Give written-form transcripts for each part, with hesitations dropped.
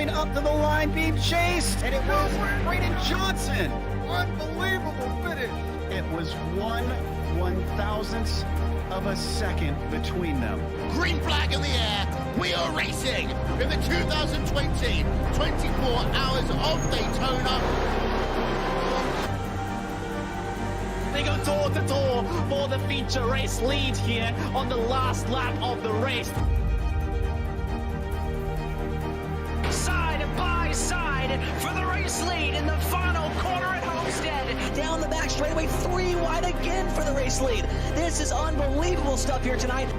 coming up to the line, being chased, and it was Braden Johnson. Unbelievable finish. It was 1/1000th of a second between them. Green flag in the air. We are racing in the 2020 24 Hours of Daytona. they go door to door for the feature race lead here on the last lap of the race. Side by side for the race lead in the final corner at Homestead. Down the back straightaway, 3 wide again for the race lead. This is unbelievable stuff here tonight.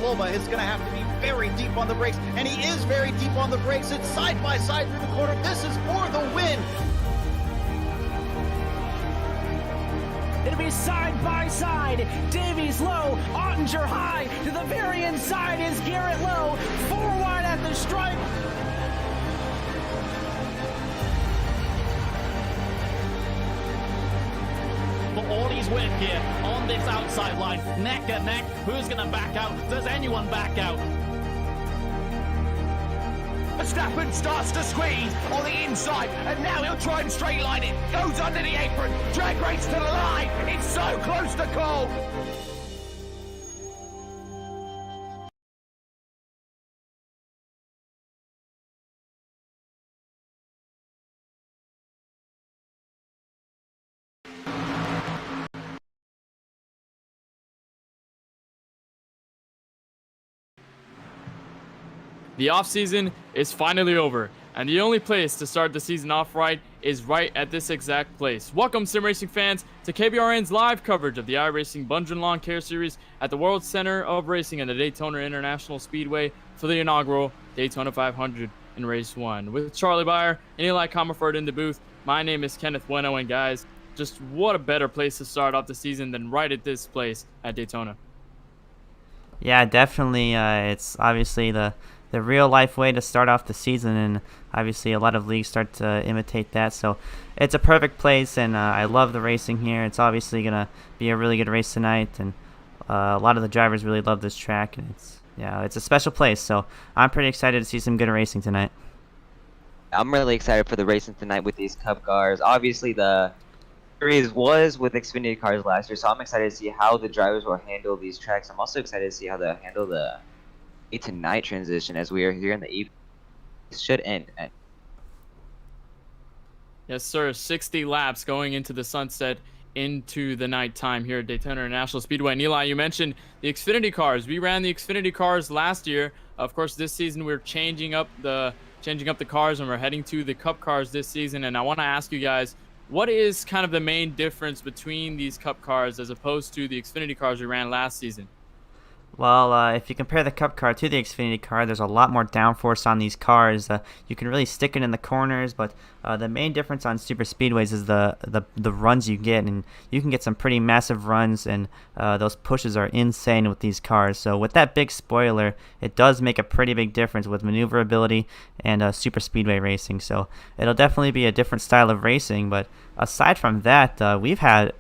Loma is going to have to be very deep on the brakes, and he is very deep on the brakes. It's side by side through the corner. This is for the win. It'll be side by side. Davies low, Ottinger high. To the very inside is Garrett low. 4 wide at the stripe. For all his work here on this outside line, neck and neck. Who's going to back out? Does anyone back out? Verstappen starts to squeeze on the inside, and now he'll try and straight line it. Goes under the apron, drag race to the line. It's so close to call. The off-season is finally over, and the only place to start the season off right is right at this exact place. Welcome, sim racing fans, to KBRN's live coverage of the iRacing Bundren Lawn Care Series at the World Center of Racing and the Daytona International Speedway for the inaugural Daytona 500 in Race 1. With Charlie Baier and Eli Commerford in the booth, my name is Kenneth Bueno, and guys, just what a better place to start off the season than right at this place at Daytona. Yeah, definitely. It's obviously the real life way to start off the season, and obviously a lot of leagues start to imitate that, so it's a perfect place, and I love the racing here. It's obviously going to be a really good race tonight, and a lot of the drivers really love this track, and it's a special place, so I'm pretty excited to see some good racing tonight. I'm really excited for the racing tonight with these Cup cars. Obviously the series was with Xfinity cars last year, so I'm excited to see how the drivers will handle these tracks. I'm also excited to see how they'll handle the day to night transition as we are here in the evening. It should end. Yes, sir. 60 laps going into the sunset, into the nighttime here at Daytona International Speedway. And Eli, you mentioned the Xfinity cars. We ran the Xfinity cars last year. Of course, this season we're changing up the cars, and we're heading to the Cup cars this season. And I want to ask you guys, what is kind of the main difference between these Cup cars as opposed to the Xfinity cars we ran last season? Well, if you compare the Cup car to the Xfinity car, there's a lot more downforce on these cars. You can really stick it in the corners, but the main difference on super speedways is the runs you get, and you can get some pretty massive runs, and those pushes are insane with these cars. So with that big spoiler, it does make a pretty big difference with maneuverability and super speedway racing. So it'll definitely be a different style of racing, but aside from that, we had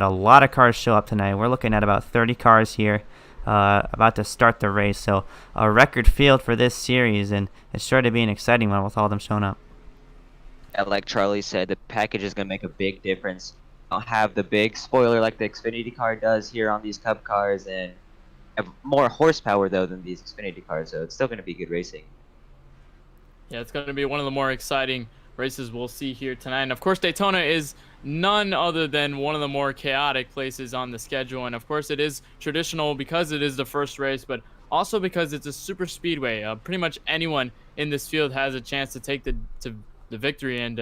a lot of cars show up tonight. We're looking at about 30 cars here. About to start the race, so a record field for this series, and it's sure to be an exciting one with all of them showing up. And like Charlie said, the package is going to make a big difference. Don't have the big spoiler like the Xfinity car does here on these Cup cars, and have more horsepower though than these Xfinity cars, so it's still going to be good racing. Yeah, it's going to be one of the more exciting races we'll see here tonight. And of course, Daytona is none other than one of the more chaotic places on the schedule. And of course, it is traditional because it is the first race, but also because it's a super speedway. Pretty much anyone in this field has a chance to take the victory. And,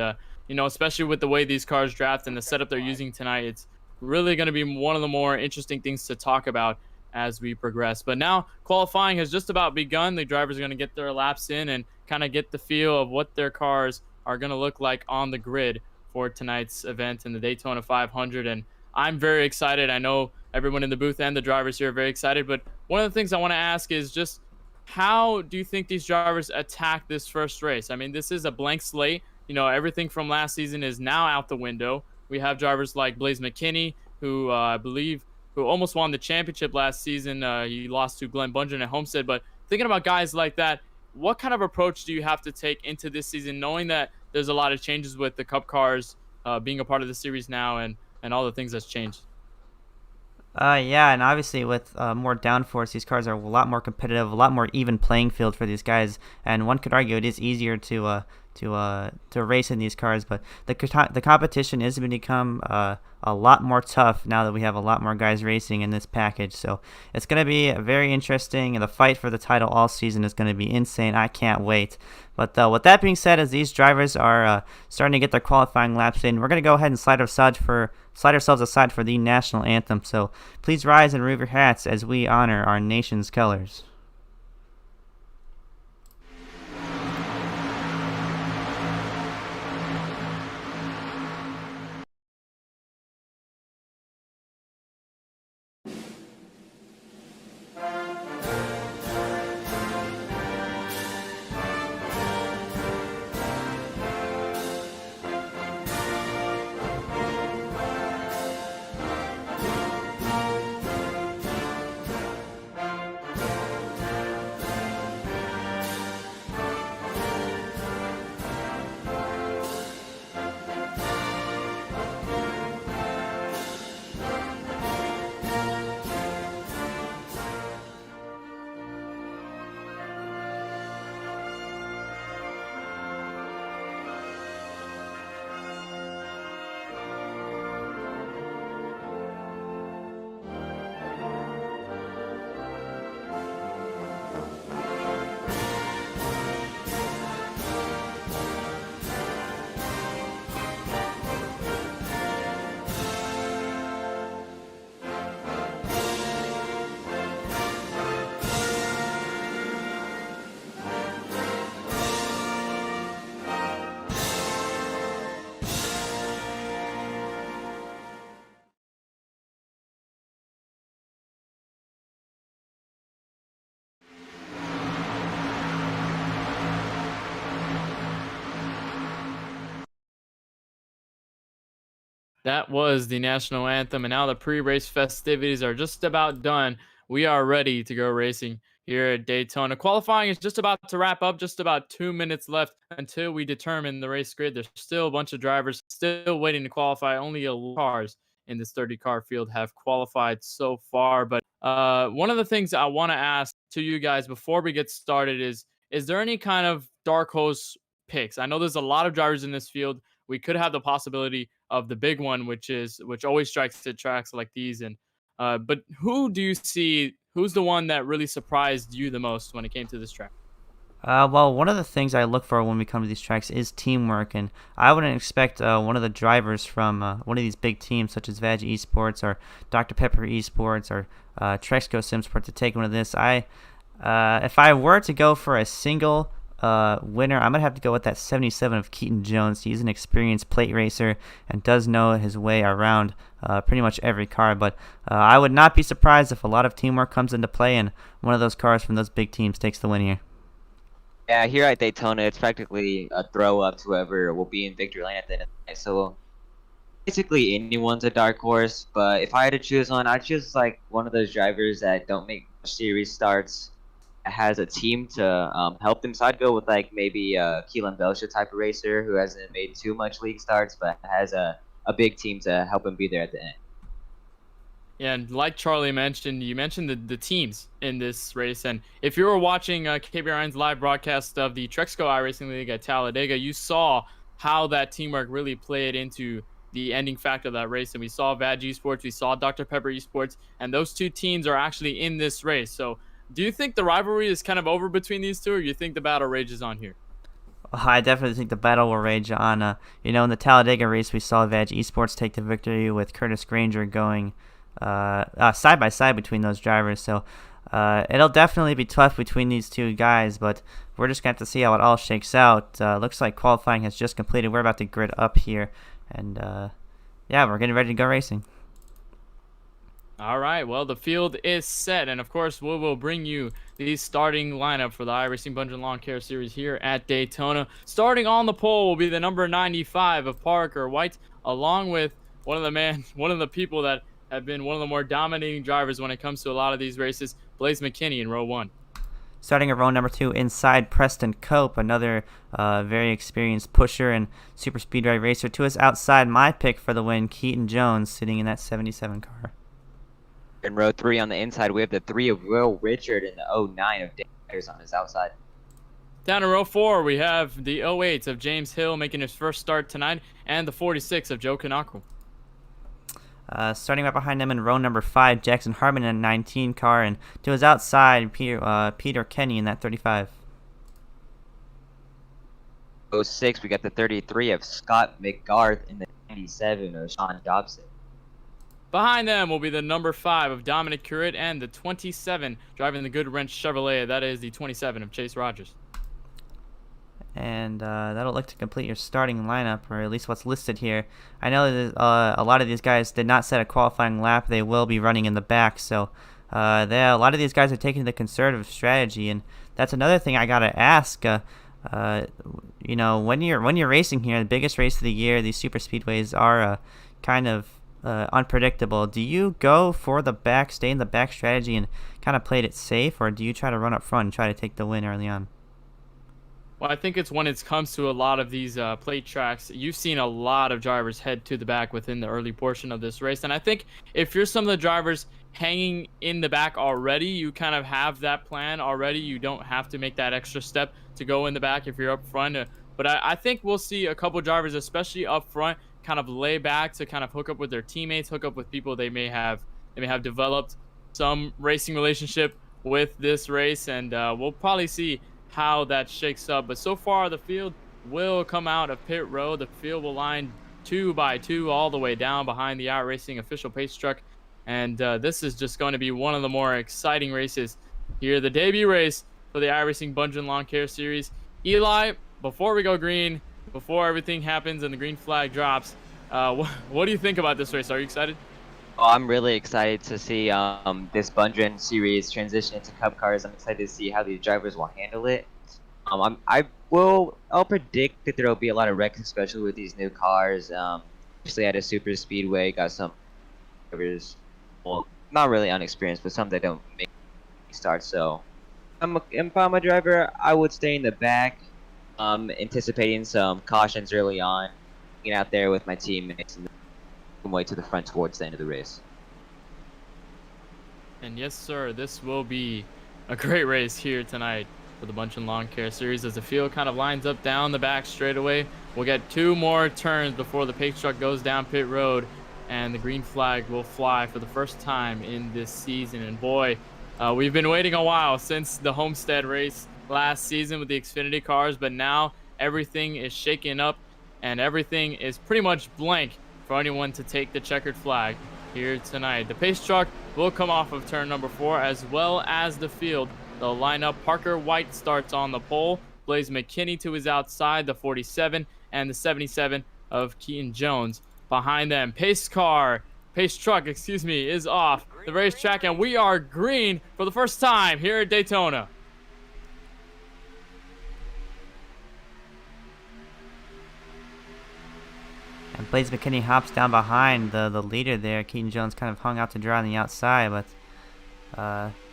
you know, especially with the way these cars draft and the setup they're using tonight, it's really going to be one of the more interesting things to talk about as we progress. But now qualifying has just about begun. The drivers are going to get their laps in and kind of get the feel of what their cars are going to look like on the grid for tonight's event in the Daytona 500. And I'm very excited. I know everyone in the booth and the drivers here are very excited, but one of the things I want to ask is just how do you think these drivers attack this first race? I mean, this is a blank slate. You know, everything from last season is now out the window. We have drivers like Blaze McKinney, who I believe who almost won the championship last season. He lost to Glenn Bundren at Homestead. But thinking about guys like that, what kind of approach do you have to take into this season, knowing that there's a lot of changes with the Cup cars being a part of the series now and all the things that's changed? Yeah, and obviously with more downforce, these cars are a lot more competitive, a lot more even playing field for these guys. And one could argue it is easier to race in these cars, but the competition is going to become a lot more tough now that we have a lot more guys racing in this package. So it's going to be very interesting, and the fight for the title all season is going to be insane. I can't wait. But with that being said, as these drivers are starting to get their qualifying laps in, we're going to go ahead and slide ourselves aside for the national anthem. So please rise and remove your hats as we honor our nation's colors. That was the national anthem, and now the pre-race festivities are just about done. We are ready to go racing here at Daytona. Qualifying is just about to wrap up, just about 2 minutes left until we determine the race grid. There's still a bunch of drivers still waiting to qualify. Only 11 cars in this 30-car field have qualified so far. But one of the things I want to ask to you guys before we get started is there any kind of dark horse picks? I know there's a lot of drivers in this field. We could have the possibility of the big one, which always strikes at tracks like these. And but who do you see? Who's the one that really surprised you the most when it came to this track? Well, one of the things I look for when we come to these tracks is teamwork, and I wouldn't expect one of the drivers from one of these big teams, such as Vag Esports or Dr. Pepper Esports or Trexco Simsport, to take one of this. If I were to go for a single winner, I'm gonna have to go with that 77 of Keaton Jones. He's an experienced plate racer and does know his way around pretty much every car. But I would not be surprised if a lot of teamwork comes into play and one of those cars from those big teams takes the win here. Yeah, here at Daytona, it's practically a throw up to whoever will be in victory lane at the end of the night. So basically anyone's a dark horse, but if I had to choose one, I'd choose like one of those drivers that don't make series starts, has a team to help them. So I'd go with like maybe a Kelan Belsha type of racer who hasn't made too much league starts, but has a big team to help him be there at the end. Yeah, and like Charlie mentioned, you mentioned the teams in this race. And if you were watching KBRN's live broadcast of the Trexco iRacing League at Talladega, you saw how that teamwork really played into the ending factor of that race. And we saw Vag Esports, we saw Dr. Pepper Esports, and those two teams are actually in this race. So do you think the rivalry is kind of over between these two, or you think the battle rages on here? I definitely think the battle will rage on. In the Talladega race, we saw Vag Esports take the victory with Curtis Granger going side by side between those drivers. So it'll definitely be tough between these two guys, but we're just going to have to see how it all shakes out. Looks like qualifying has just completed. We're about to grid up here, and yeah, we're getting ready to go racing. All right, well, the field is set, and of course, we will bring you the starting lineup for the iRacing Bundren Lawn Care Series here at Daytona. Starting on the pole will be the number 95 of Parker White, along with one of the people that have been one of the more dominating drivers when it comes to a lot of these races, Blaze McKinney in row 1. Starting at row number 2, inside Preston Cope, another very experienced pusher and super speedway racer. To his outside, my pick for the win, Keaton Jones, sitting in that 77 car. In row 3 on the inside, we have the 3 of Will Richard and the 09 of Daniels on his outside. Down in row 4, we have the 08 of James Hill making his first start tonight, and the 46 of Joe Kanako. Starting right behind him in row number 5, Jackson Harmon in a 19 car, and to his outside, Peter Kenny in that 35. 06, we got the 33 of Scott McGarth in the 97 of Sean Dobson. Behind them will be the number 5 of Dominic Currit and the 27 driving the Good Wrench Chevrolet. That is the 27 of Chase Rogers. And that'll look to complete your starting lineup, or at least what's listed here. I know that a lot of these guys did not set a qualifying lap. They will be running in the back, so a lot of these guys are taking the conservative strategy, and that's another thing I gotta ask. You know, when you're racing here, the biggest race of the year, these super speedways are kind of unpredictable. Do you go for the back, stay in the back strategy, and kind of played it safe, or do you try to run up front and try to take the win early on? Well, I think it's when it comes to a lot of these plate tracks, you've seen a lot of drivers head to the back within the early portion of this race. And I think if you're some of the drivers hanging in the back already, you kind of have that plan already. You don't have to make that extra step to go in the back if you're up front. But I think we'll see a couple drivers, especially up front, kind of lay back to kind of hook up with their teammates, hook up with people they may have developed some racing relationship with this race. And we'll probably see how that shakes up. But so far the field will come out of pit road. The field will line 2 by 2 all the way down behind the iRacing official pace truck, and this is just going to be one of the more exciting races here, the debut race for the iRacing Bundren Lawn Care Series. Eli, before we go green, before everything happens and the green flag drops, what do you think about this race? Are you excited? Oh, I'm really excited to see this Bundren series transition into Cup cars. I'm excited to see how these drivers will handle it. I'll predict that there will be a lot of wrecks, especially with these new cars. Especially at a super speedway, got some drivers, well, not really unexperienced, but some that don't make start. So, if I'm a driver, I would stay in the back, anticipating some cautions early on, getting out there with my teammates and way to the front towards the end of the race. And yes, sir, this will be a great race here tonight for the Bundren Lawn Care Series as the field kind of lines up down the back straightaway. We'll get 2 more turns before the pace truck goes down pit road, and the green flag will fly for the first time in this season. And boy, we've been waiting a while since the Homestead race last season with the Xfinity cars, but now everything is shaken up and everything is pretty much blank for anyone to take the checkered flag here tonight. The pace truck will come off of turn number 4, as well as the field. They'll line up. Parker White starts on the pole. Blaze McKinney to his outside, the 47, and the 77 of Keaton Jones. Behind them, pace truck, is off the racetrack, and we are green for the first time here at Daytona. And Blaze McKinney hops down behind the leader there. Keaton Jones kind of hung out to dry on the outside, but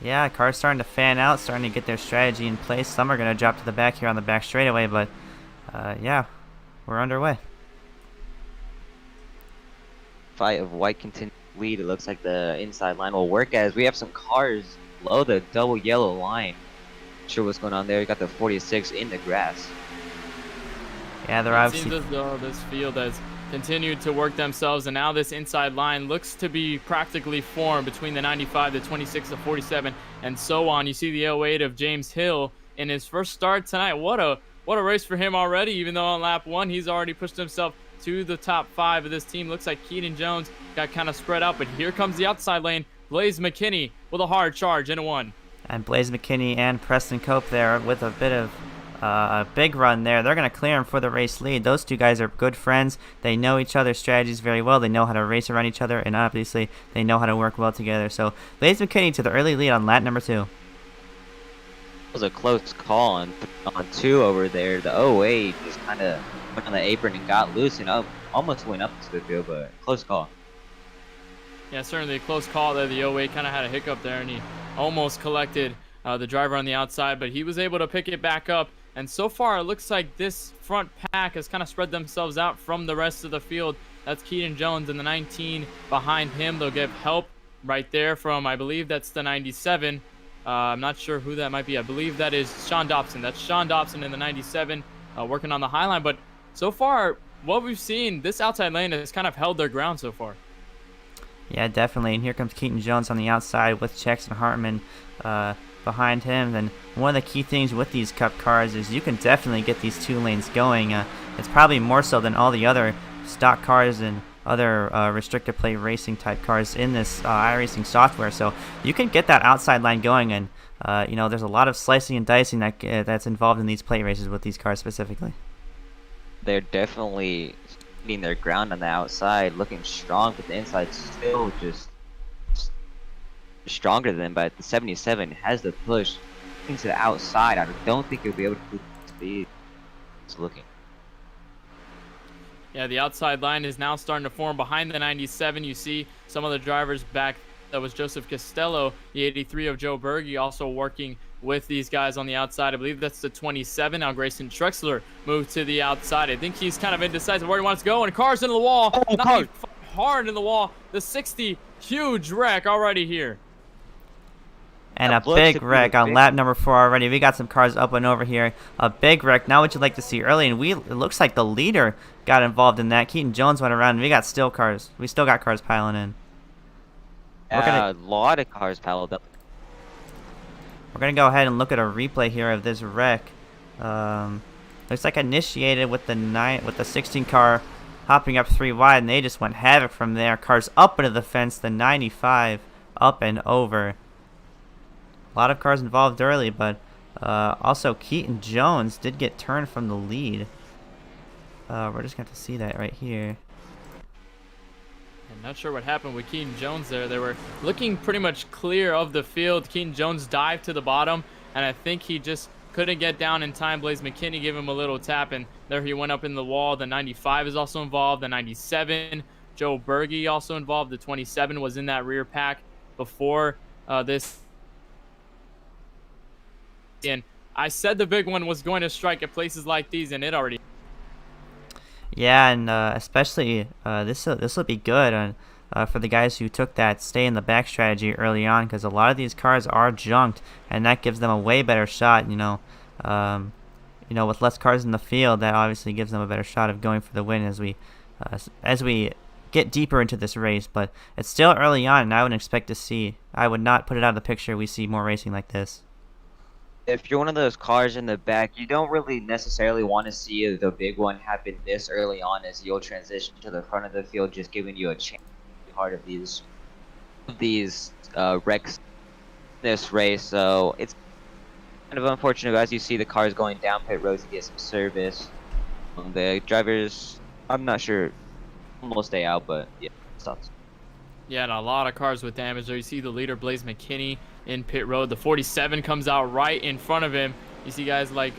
yeah, cars starting to fan out, starting to get their strategy in place. Some are going to drop to the back here on the back straightaway, but yeah, we're underway. Fight of White continues to lead. It looks like the inside line will work as we have some cars below the double yellow line. Not sure what's going on there. You got the 46 in the grass. Yeah, they're obviously. It seems as though this field has continued to work themselves, and now this inside line looks to be practically formed between the 95, the 26, the 47, and so on. You see the 08 of James Hill in his first start tonight. What a race for him already, even though on lap 1 he's already pushed himself to the top 5 of this team. Looks like Keaton Jones got kind of spread out, but here comes the outside lane. Blaze McKinney with a hard charge into 1. And Blaze McKinney and Preston Cope there with a bit of a big run there. They're going to clear him for the race lead. Those two guys are good friends. They know each other's strategies very well. They know how to race around each other, and obviously they know how to work well together. So Blaze McKinney to the early lead on lap number 2. It was a close call on 2 over there. The 08 just kind of went on the apron and got loose and almost went up to the field, but close call. Yeah, certainly a close call there. The 08 kind of had a hiccup there, and he almost collected the driver on the outside, but he was able to pick it back up. And so far, it looks like this front pack has kind of spread themselves out from the rest of the field. That's Keaton Jones and the 19 behind him. They'll get help right there from, I believe that's the 97. I'm not sure who that might be. I believe that is Sean Dobson. That's Sean Dobson in the 97 working on the high line. But so far, what we've seen, this outside lane has kind of held their ground so far. Yeah, definitely. And here comes Keaton Jones on the outside with Jackson Hartman behind him. And one of the key things with these Cup cars is you can definitely get these 2 lanes going. It's probably more so than all the other stock cars and other restricted play racing type cars in this iRacing software. So you can get that outside line going, and there's a lot of slicing and dicing that's involved in these plate races with these cars specifically. They're definitely getting their ground on the outside, looking strong, but the inside still just stronger than them. But the 77 has the push into the outside. I don't think he'll be able to keep the speed. It's looking. Yeah, the outside line is now starting to form behind the 97. You see some of the drivers back. That was Joseph Costello, the 83 of Joe Berge, also working with these guys on the outside. I believe that's the 27. Now Grayson Trexler moved to the outside. I think he's kind of indecisive where he wants to go, and car's into the wall. Not hard in the wall. The 60, huge wreck already here. And a big wreck on lap number 4 already. We got some cars up and over here. A big wreck. Now what you'd like to see early, and it looks like the leader got involved in that. Keaton Jones went around, and we got still got cars piling in. A lot of cars piled up. We're gonna go ahead and look at a replay here of this wreck. Looks like initiated with the 16 car hopping up 3 wide, and they just went havoc from there. Cars up into the fence. The 95 up and over. A lot of cars involved early, but also Keaton Jones did get turned from the lead. We're just going to see that right here. I'm not sure what happened with Keaton Jones there. They were looking pretty much clear of the field. Keaton Jones dived to the bottom, and I think he just couldn't get down in time. Blaze McKinney gave him a little tap, and there he went up in the wall. The 95 is also involved. The 97, Joe Berge also involved. The 27 was in that rear pack before this. And I said the big one was going to strike at places like these, and it already. Yeah, and especially this will be good for the guys who took that stay in the back strategy early on, because a lot of these cars are junked, and that gives them a way better shot. With less cars in the field, that obviously gives them a better shot of going for the win as we get deeper into this race. But it's still early on, and I would not put it out of the picture we see more racing like this. If you're one of those cars in the back, you don't really necessarily want to see the big one happen this early on, as you'll transition to the front of the field, just giving you a chance to be part of these wrecks this race. So it's kind of unfortunate as you see the cars going down pit road to get some service. The drivers, I'm not sure, will stay out, but yeah, it sucks. Yeah, and a lot of cars with damage there. You see the leader, Blaze McKinney, in pit road. The 47 comes out right in front of him. You see guys like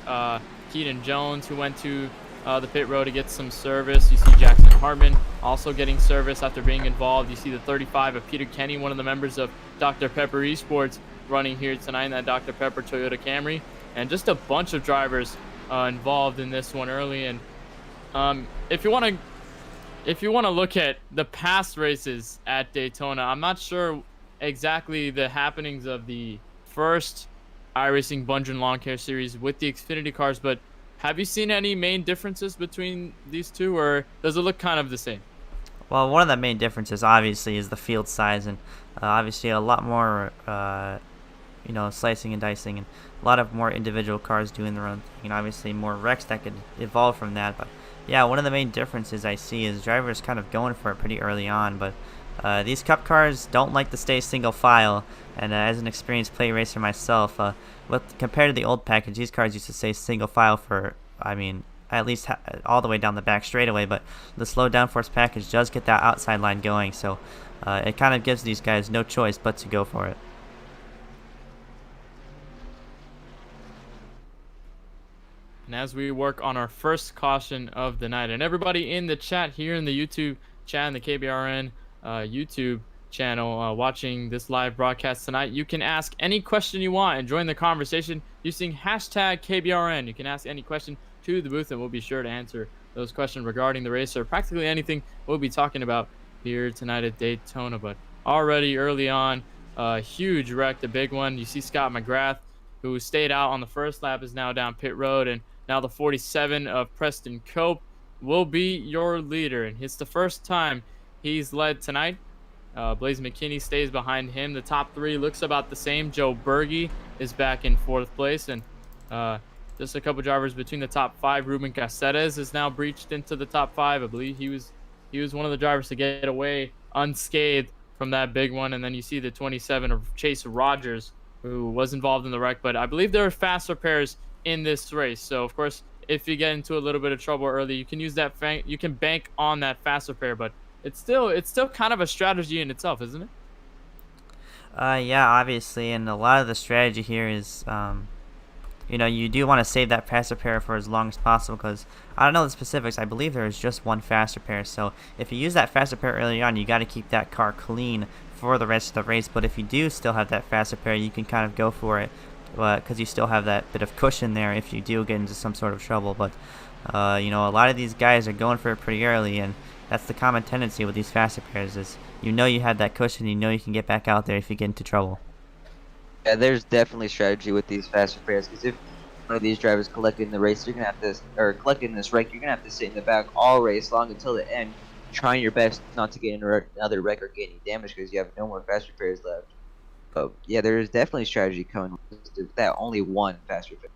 Keaton Jones, who went to the pit road to get some service. You see Jackson Hartman also getting service after being involved. You see the 35 of Peter Kenny, one of the members of Dr. Pepper Esports, running here tonight in that Dr. Pepper Toyota Camry. And just a bunch of drivers involved in this one early. And if you want to look at the past races at Daytona, I'm not sure exactly the happenings of the first iRacing Bundren Lawn Care Series with the Xfinity cars, but have you seen any main differences between these two, or does it look kind of the same? Well, one of the main differences obviously is the field size, and obviously a lot more slicing and dicing, and a lot of more individual cars doing their own thing, and obviously more wrecks that could evolve from that. But yeah, one of the main differences I see is drivers kind of going for it pretty early on, but these Cup cars don't like to stay single file, and as an experienced play racer myself, compared to the old package, these cars used to stay single file for, at least all the way down the back straightaway, but the slow downforce package does get that outside line going, so it kind of gives these guys no choice but to go for it. And as we work on our first caution of the night, and everybody in the chat here in the YouTube chat and the KBRN YouTube channel watching this live broadcast tonight, you can ask any question you want and join the conversation using hashtag KBRN. You can ask any question to the booth, and we'll be sure to answer those questions regarding the race or practically anything we'll be talking about here tonight at Daytona. But already early on, huge wreck, the big one. You see Scott McGrath, who stayed out on the first lap, is now down pit road, and now the 47 of Preston Cope will be your leader, and it's the first time he's led tonight. Blaze McKinney stays behind him. The top 3 looks about the same. Joe Berge is back in 4th place, and just a couple drivers between the top 5. Ruben Caceres is now breached into the top 5. I believe he was one of the drivers to get away unscathed from that big one. And then you see the 27 of Chase Rogers, who was involved in the wreck, but I believe there are faster pairs in this race. So of course, if you get into a little bit of trouble early, you can use that you can bank on that faster pair, but it's still kind of a strategy in itself, isn't it? Yeah, obviously, and a lot of the strategy here is, you do want to save that faster pair for as long as possible, because I don't know the specifics. I believe there is just one faster pair, so if you use that faster pair early on, you got to keep that car clean for the rest of the race. But if you do still have that faster pair, you can kind of go for it, because you still have that bit of cushion there if you do get into some sort of trouble. But a lot of these guys are going for it pretty early, and that's the common tendency with these faster pairs is you have that cushion, you can get back out there if you get into trouble. Yeah, there's definitely strategy with these faster pairs, because if one of these drivers collecting the race, you're gonna have to, or collecting this wreck, you're gonna have to sit in the back all race long until the end, trying your best not to get in another wreck or get any damage because you have no more faster pairs left. But yeah, there's definitely strategy coming with that only one faster pair.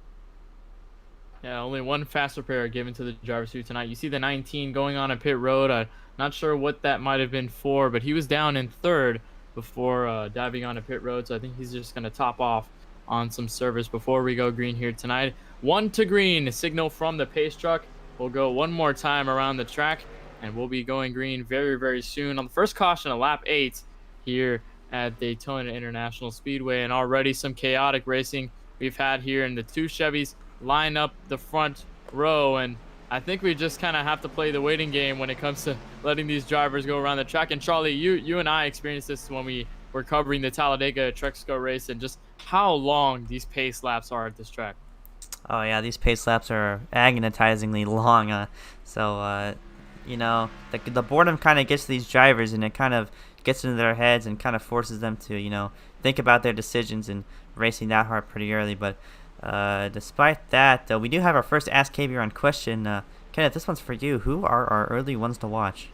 Yeah, only one faster pair given to the drivers here tonight. You see the 19 going on a pit road. I'm not sure what that might have been for, but he was down in 3rd before diving on a pit road, so I think he's just going to top off on some service before we go green here tonight. 1 to green, signal from the pace truck. We'll go one more time around the track, and we'll be going green very, very soon on the first caution of lap 8 here at Daytona International Speedway. And already some chaotic racing we've had here in the 2 Chevys line up the front row, and I think we just kind of have to play the waiting game when it comes to letting these drivers go around the track. And Charlie, you and I experienced this when we were covering the Talladega Trexco race, and just how long these pace laps are at this track. Oh yeah, these pace laps are agonizingly long. The boredom kind of gets to these drivers, and it kind of gets into their heads and kind of forces them to, think about their decisions and racing that hard pretty early. But despite that, though, we do have our first Ask KBRN question. Kenneth, this one's for you. Who are our early ones to watch?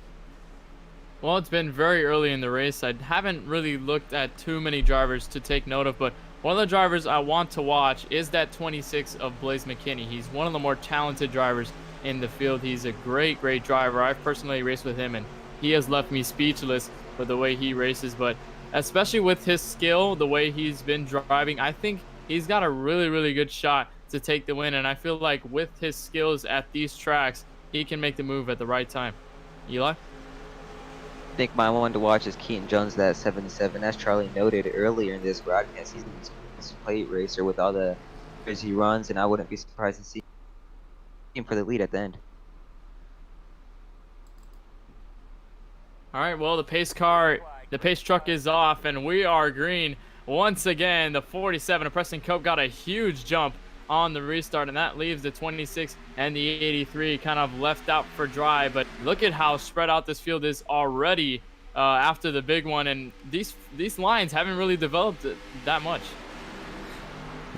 Well, it's been very early in the race. I haven't really looked at too many drivers to take note of, but one of the drivers I want to watch is that 26 of Blaze McKinney. He's one of the more talented drivers in the field. He's a great, great driver. I've personally raced with him, and he has left me speechless with the way he races. But especially with his skill, the way he's been driving, I think he's got a really, really good shot to take the win. And I feel like with his skills at these tracks, he can make the move at the right time. Eli? I think my one to watch is Keaton Jones, that 77. As Charlie noted earlier in this broadcast, he's a plate racer with all the cars he runs, and I wouldn't be surprised to see him for the lead at the end. All right, well, the pace truck is off, and we are green once again. The 47 of Preston Cope got a huge jump on the restart, and that leaves the 26 and the 83 kind of left out for dry. But look at how spread out this field is already after the big one, and these lines haven't really developed that much.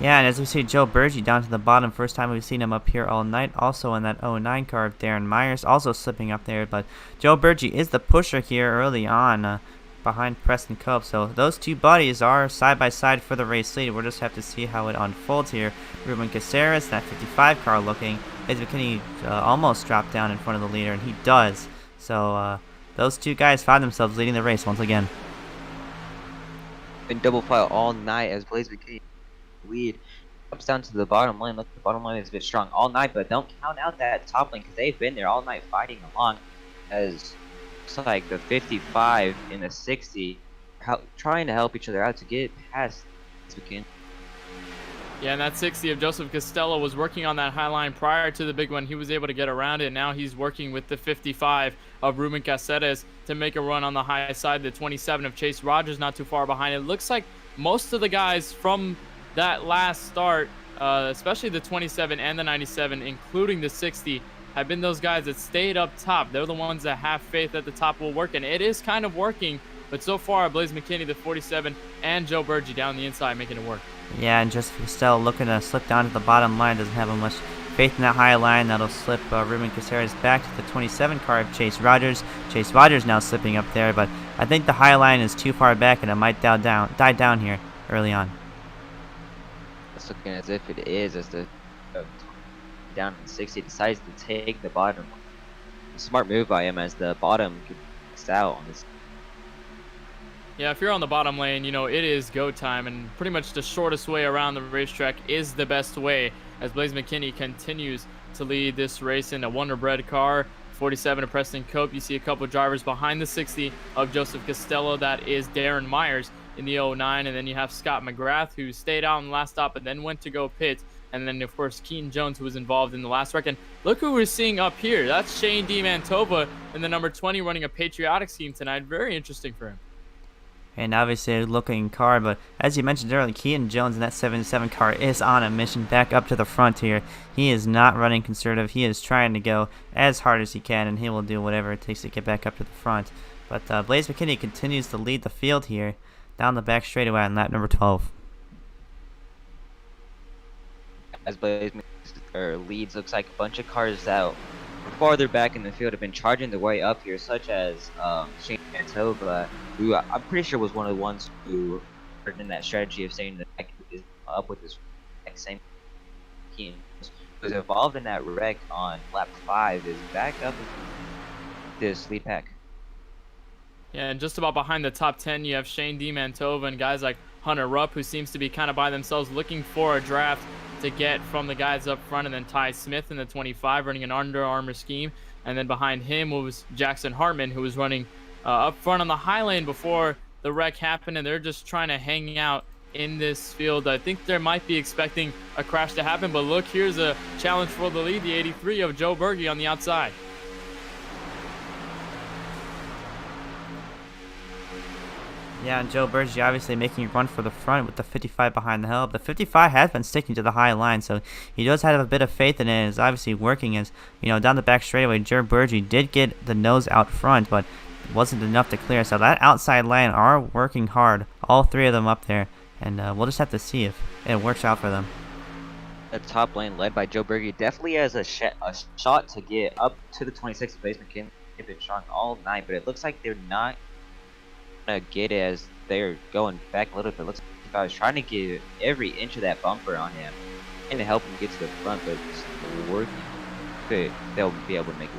Yeah, and as we see Joe Berge down to the bottom, first time we've seen him up here all night. Also in that 09 car, Darren Myers also slipping up there, but Joe Berge is the pusher here early on behind Preston Cope. So those two buddies are side by side for the race lead. We'll just have to see how it unfolds here. Ruben Caceres, that 55 car looking. Blaze McKinney almost dropped down in front of the leader, and he does. So those two guys found themselves leading the race once again. Been double file all night as Blaze McKinney lead comes down to the bottom line. Look, the bottom line is a bit strong all night, but don't count out that top lane because they've been there all night fighting along. As looks like the 55 and the 60 trying to help each other out to get past McKinney. Yeah, and that 60 of Joseph Costello was working on that high line prior to the big one. He was able to get around it. Now he's working with the 55 of Ruben Caceres to make a run on the high side. The 27 of Chase Rogers not too far behind. It looks like most of the guys from that last start, especially the 27 and the 97, including the 60, have been those guys that stayed up top. They're the ones that have faith that the top will work, and it is kind of working. But so far, Blaze McKinney, the 47, and Joe Berge down the inside making it work. Yeah, and just Costello looking to slip down to the bottom line. Doesn't have much faith in that high line. That'll slip Ruben Caceres back to the 27 car of Chase Rogers. Chase Rogers now slipping up there, but I think the high line is too far back and it might die down here early on. It's looking as if it is, as the down in 60 decides to take the bottom. Smart move by him, as the bottom gets out on this. Yeah, if you're on the bottom lane, you know, it is go time, and pretty much the shortest way around the racetrack is the best way, as Blaze McKinney continues to lead this race in a Wonder Bread car. 47 of Preston Cope. You see a couple drivers behind the 60 of Joseph Costello. That is Darren Myers in the 09, and then you have Scott McGrath, who stayed out in the last stop and then went to go pit. And then, of course, Keaton Jones, who was involved in the last wreck. And look who we're seeing up here. That's Shane D. Mantova in the number 20 running a patriotic scheme tonight. Very interesting for him. And obviously a looking car, but as you mentioned earlier, Keaton Jones in that 77 car is on a mission back up to the front here. He is not running conservative. He is trying to go as hard as he can, and he will do whatever it takes to get back up to the front. But Blaze McKinney continues to lead the field here down the back straightaway on lap number 12. As Blaze leads, looks like a bunch of cars out farther back in the field have been charging their way up here, such as Shane Mantova, who I'm pretty sure was one of the ones who started in that strategy of saying that I could up with this same team. Was involved in that wreck on lap 5, is back up this lead pack. Yeah, and just about behind the top 10, you have Shane D. Mantova and guys like Hunter Rupp, who seems to be kind of by themselves looking for a draft to get from the guys up front, and then Ty Smith in the 25 running an Under Armour scheme, and then behind him was Jackson Hartman, who was running up front on the high lane before the wreck happened, and they're just trying to hang out in this field. I think they might be expecting a crash to happen, but look, here's a challenge for the lead, the 83 of Joe Berge on the outside. Yeah, and Joe Berge obviously making a run for the front with the 55 behind the helm. The 55 has been sticking to the high line, so he does have a bit of faith in it, and is obviously working. As you know, down the back straightaway, Joe Berge did get the nose out front, but it wasn't enough to clear. So that outside line are working hard, all three of them up there, and we'll just have to see if it works out for them. The top lane led by Joe Berge definitely has a shot to get up to the 26th place. McKinney have been strong all night, but it looks like they're not gonna get it as they're going back a little bit. Looks like I was trying to get every inch of that bumper on him and to help him get to the front, but it's working. They'll be able to make it.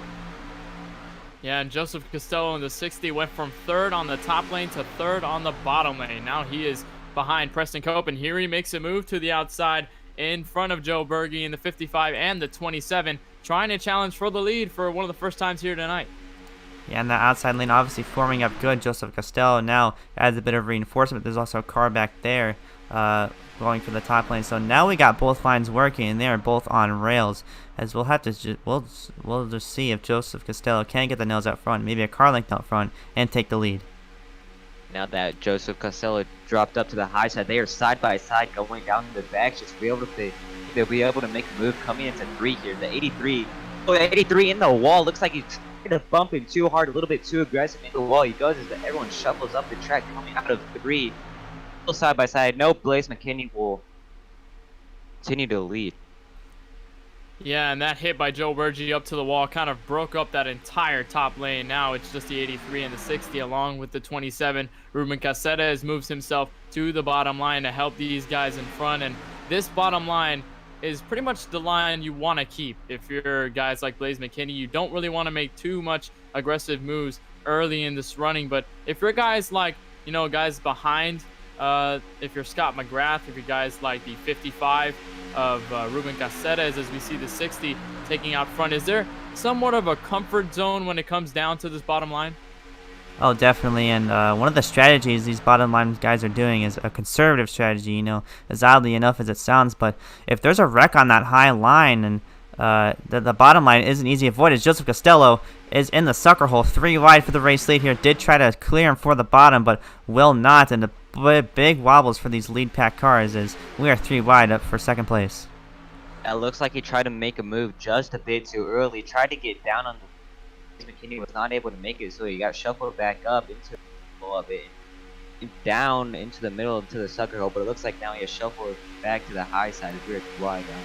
Yeah, and Joseph Costello in the 60 went from 3rd on the top lane to 3rd on the bottom lane. Now he is behind Preston Cope, and here he makes a move to the outside in front of Joe Berge in the 55 and the 27, trying to challenge for the lead for one of the first times here tonight. Yeah, and the outside lane obviously forming up good. Joseph Costello now adds a bit of reinforcement. There's also a car back there going for the top lane. So now we got both lines working, and they are both on rails. As we'll have to we'll just see if Joseph Costello can get the nose out front, maybe a car length out front, and take the lead. Now that Joseph Costello dropped up to the high side, they are side by side going down the back. Just be able to they'll be able to make a move coming into 3 here. The 83, the 83 in the wall. Looks like he's to bump him too hard, a little bit too aggressive into the wall. He does is that everyone shuffles up the track coming out of 3. Still side by side. No, Blaze McKinney will continue to lead. Yeah, and that hit by Joe Berge up to the wall kind of broke up that entire top lane. Now it's just the 83 and the 60 along with the 27. Ruben Caceres moves himself to the bottom line to help these guys in front, and this bottom line is pretty much the line you want to keep. If you're guys like Blaze McKinney, you don't really want to make too much aggressive moves early in this running. But if you're guys like, you know, guys behind, if you're Scott McGrath, if you're guys like the 55 of Ruben Caceres, as we see the 60 taking out front, is there somewhat of a comfort zone when it comes down to this bottom line? Oh, definitely, and one of the strategies these bottom line guys are doing is a conservative strategy, you know, as oddly enough as it sounds. But if there's a wreck on that high line, and the bottom line isn't easy to avoid, as Joseph Costello is in the sucker hole, 3 wide for the race lead here, did try to clear him for the bottom, but will not, and the big wobbles for these lead pack cars as we are 3 wide up for 2nd place. It looks like he tried to make a move just a bit too early, tried to get down on the McKinney was not able to make it, so he got shuffled back up into the middle of it, down into the middle into the sucker hole. But it looks like now he has shuffled back to the high side. It's weird wide down.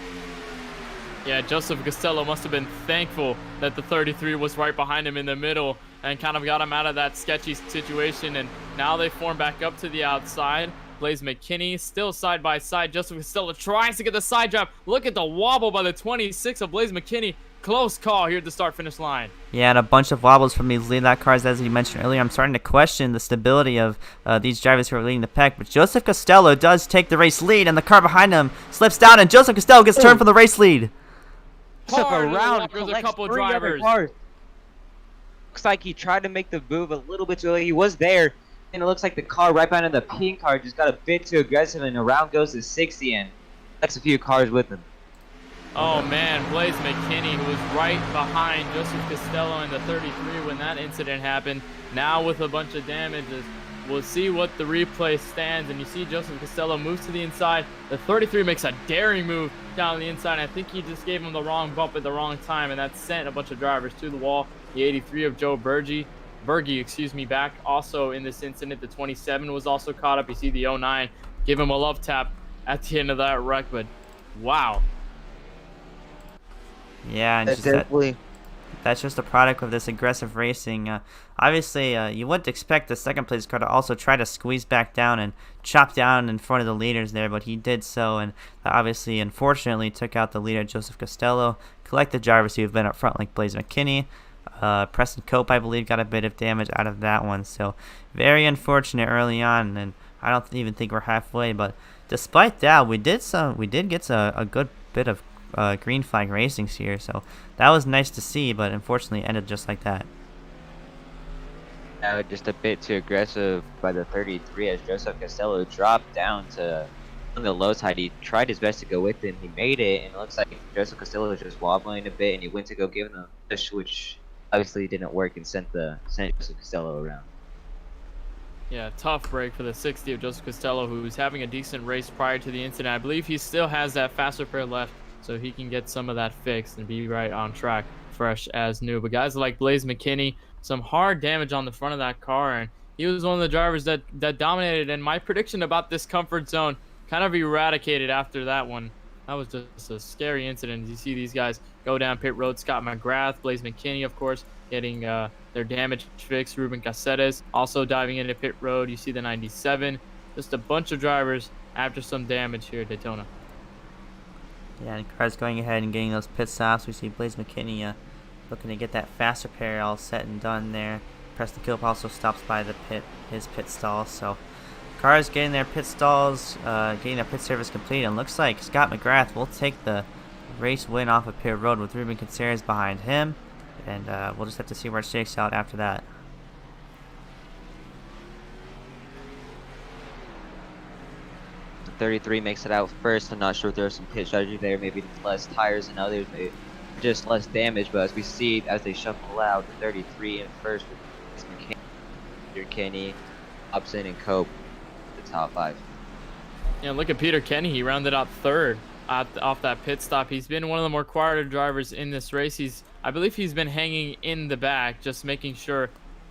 Yeah, Joseph Costello must have been thankful that the 33 was right behind him in the middle and kind of got him out of that sketchy situation. And now they form back up to the outside. Blaze McKinney still side by side. Joseph Costello tries to get the side drop. Look at the wobble by the 26 of Blaze McKinney. Close call here at the start-finish line. Yeah, and a bunch of wobbles from these lead lap cars, as you mentioned earlier. I'm starting to question the stability of these drivers who are leading the pack. But Joseph Costello does take the race lead, and the car behind him slips down, and Joseph Costello gets turned from the race lead. Around, a couple drivers. Looks like he tried to make the move a little bit too early. He was there, and it looks like the car right behind him, the pink car, just got a bit too aggressive, and around goes the 60, and that's a few cars with him. Oh man, Blaze McKinney, who was right behind Joseph Costello in the 33 when that incident happened, now with a bunch of damages. We'll see what the replay stands, and you see Joseph Costello moves to the inside. The 33 makes a daring move down the inside. I think he just gave him the wrong bump at the wrong time, and that sent a bunch of drivers to the wall. The 83 of Joe Berge, back also in this incident. The 27 was also caught up. You see the 09 give him a love tap at the end of that wreck, but wow. Yeah, and that's just a product of this aggressive racing. Obviously, you wouldn't expect the second place car to also try to squeeze back down and chop down in front of the leaders there, but he did so, and obviously, unfortunately, took out the leader, Joseph Costello. Collected drivers who have been up front, like Blaze McKinney. Preston Cope, I believe, got a bit of damage out of that one, so very unfortunate early on, and I don't even think we're halfway, but despite that, we did get a good bit of green flag racings here, so that was nice to see, but unfortunately ended just like that. Just a bit too aggressive by the 33 as Joseph Costello dropped down to on the low side. He tried his best to go with him. He made it, and it looks like Joseph Costello was just wobbling a bit, and he went to go give him a push, which obviously didn't work, and sent Joseph Costello around. Yeah, tough break for the 60 of Joseph Costello, who's having a decent race prior to the incident. I believe he still has that faster pair left, so he can get some of that fixed and be right on track, fresh as new. But guys like Blaze McKinney, some hard damage on the front of that car, and he was one of the drivers that dominated. And my prediction about this comfort zone kind of eradicated after that one. That was just a scary incident. As you see these guys go down pit road, Scott McGrath, Blaze McKinney, of course, getting their damage fixed. Ruben Caceres also diving into pit road. You see the 97. Just a bunch of drivers after some damage here at Daytona. Yeah, and cars going ahead and getting those pit stops. We see Blaze McKinney looking to get that faster pair all set and done there. Preston Cope also stops by his pit stall. So cars getting their pit stalls, getting their pit service complete, and looks like Scott McGrath will take the race win off of pit road with Ruben Caceres behind him, and we'll just have to see where it shakes out after that. The 33 makes it out first. I'm not sure if there's some pit strategy there, maybe less tires than others, maybe just less damage, but as we see as they shuffle out, the 33 in first with Peter Kenny, Hobson, and Cope, the top 5. Yeah, look at Peter Kenny. He rounded out third off that pit stop. He's been one of the more quieter drivers in this race. I believe he's been hanging in the back, just making sure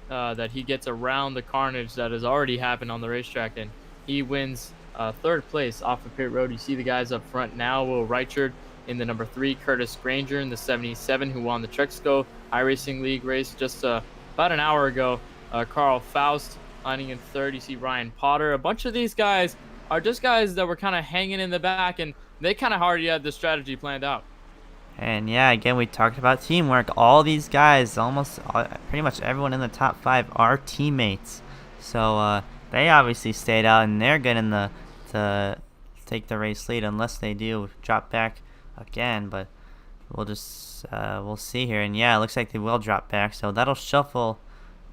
that he gets around the carnage that has already happened on the racetrack, and he wins third place off of pit road. You see the guys up front now. Will Reichard in the number 3, Curtis Granger in the 77, who won the Trexco iRacing League race just about an hour ago. Carl Faust lining in third. You see Ryan Potter. A bunch of these guys are just guys that were kind of hanging in the back, and they kind of already had the strategy planned out. And yeah, again, we talked about teamwork. All these guys, pretty much everyone in the top 5 are teammates. So they obviously stayed out, and they're getting to take the race lead unless they do drop back again. But we'll see here. And yeah, it looks like they will drop back. So that'll shuffle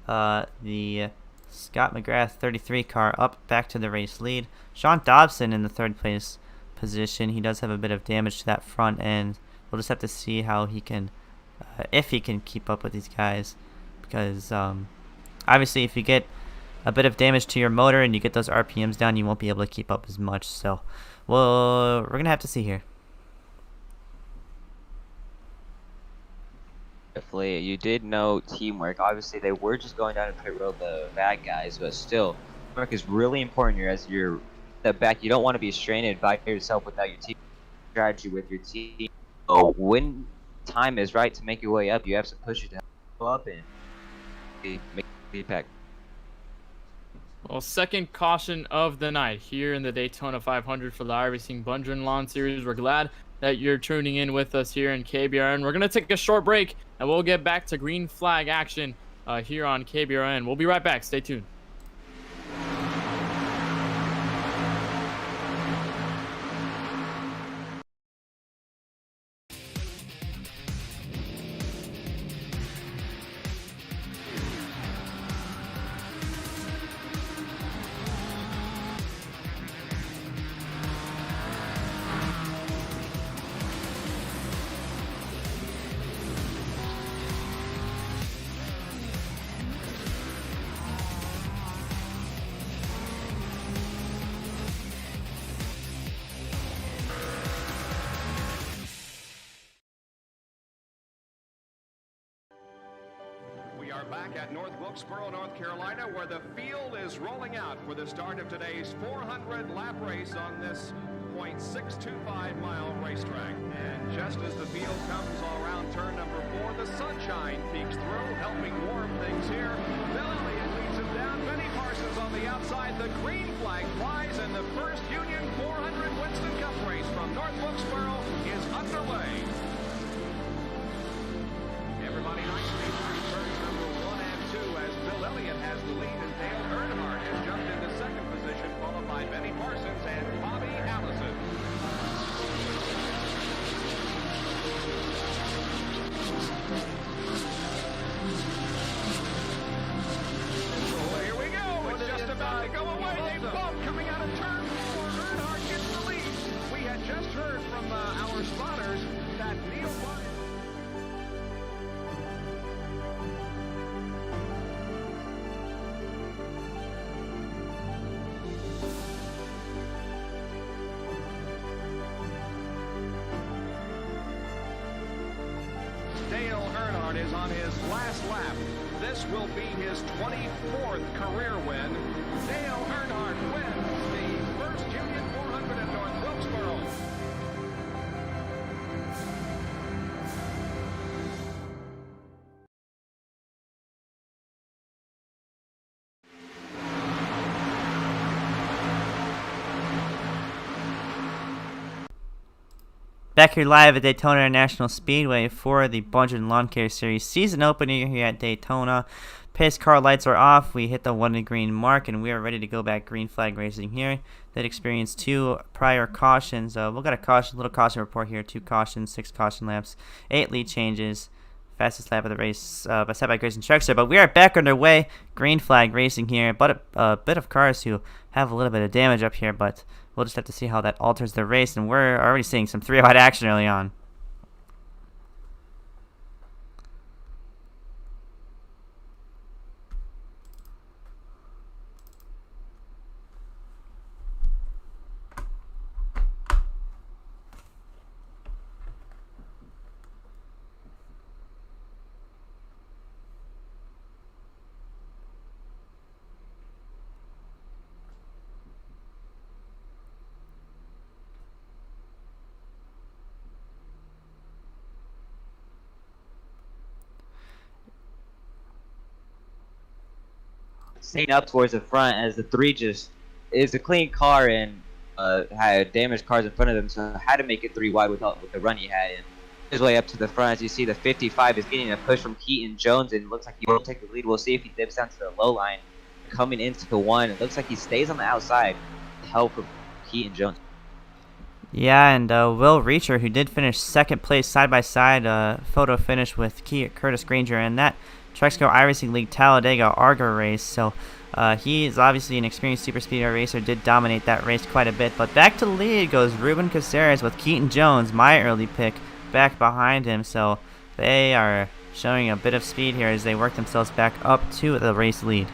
the Scott McGrath 33 car up back to the race lead. Sean Dobson in the 3rd place position. He does have a bit of damage to that front end. We'll just have to see how he can, if he can keep up with these guys, because obviously if you get a bit of damage to your motor and you get those RPMs down, you won't be able to keep up as much. So we're gonna have to see here. Definitely, you did know teamwork. Obviously, they were just going down to pit road, the bad guys, but still, teamwork is really important here. As you're the back, you don't want to be stranded by yourself without your team strategy with your team. So when time is right to make your way up, you have to push it to go up and make the impact. Well, second caution of the night here in the Daytona 500 for the iRacing Bundren Lawn Series. We're glad that you're tuning in with us here in KBRN. We're going to take a short break, and we'll get back to green flag action here on KBRN. We'll be right back. Stay tuned. We are back at North Wilkesboro, North Carolina, where the field is rolling out for the start of today's 400-lap race on this .625-mile racetrack. And just as the field comes around turn number 4, the sunshine peeks through, helping warm things here. Bill Elliott leads him down. Benny Parsons on the outside. The green flag flies, and the first Union 400 Winston Cup race from North Wilkesboro is underway. Everybody nicely through turns number 1 and 2 as Bill Elliott has the lead and Dale Earnhardt has jumped into second position, followed by Benny Parsons and Bobby Allison. So here we go. It's just about to go away. They bump coming out of turn 4. Earnhardt gets the lead. We had just heard from our spotters that Neil Byron. Dale Earnhardt is on his last lap. This will be his 24th career win. Dale Earnhardt wins the first Union 400 in North Wilkesboro. Back here live at Daytona International Speedway for the Bundren Lawn Care Series season opening here at Daytona. Pace car lights are off. We hit the 1 green mark, and we are ready to go back green flag racing here. That experienced 2 prior cautions. We've got a little caution report here. 2 cautions, 6 caution laps, 8 lead changes. Fastest lap of the race set by Grayson Truckster. But we are back underway. Green flag racing here. But a bit of cars who have a little bit of damage up here, but we'll just have to see how that alters the race. And we're already seeing some 3-wide action early on. Staying up towards the front as the 3 just is a clean car and had damaged cars in front of them, so had to make it 3 wide with the run he had. And his way up to the front, as you see, the 55 is getting a push from Keaton Jones, and it looks like he will take the lead. We'll see if he dips down to the low line coming into the 1. It looks like he stays on the outside to help Keaton Jones. Yeah, and Will Reacher, who did finish second place side-by-side photo finish with Curtis Granger, and that Trexco iRacing League Talladega Argo race. So he is obviously an experienced super speedway racer, did dominate that race quite a bit. But back to the lead goes Ruben Caceres with Keaton Jones, my early pick, back behind him. So they are showing a bit of speed here as they work themselves back up to the race lead.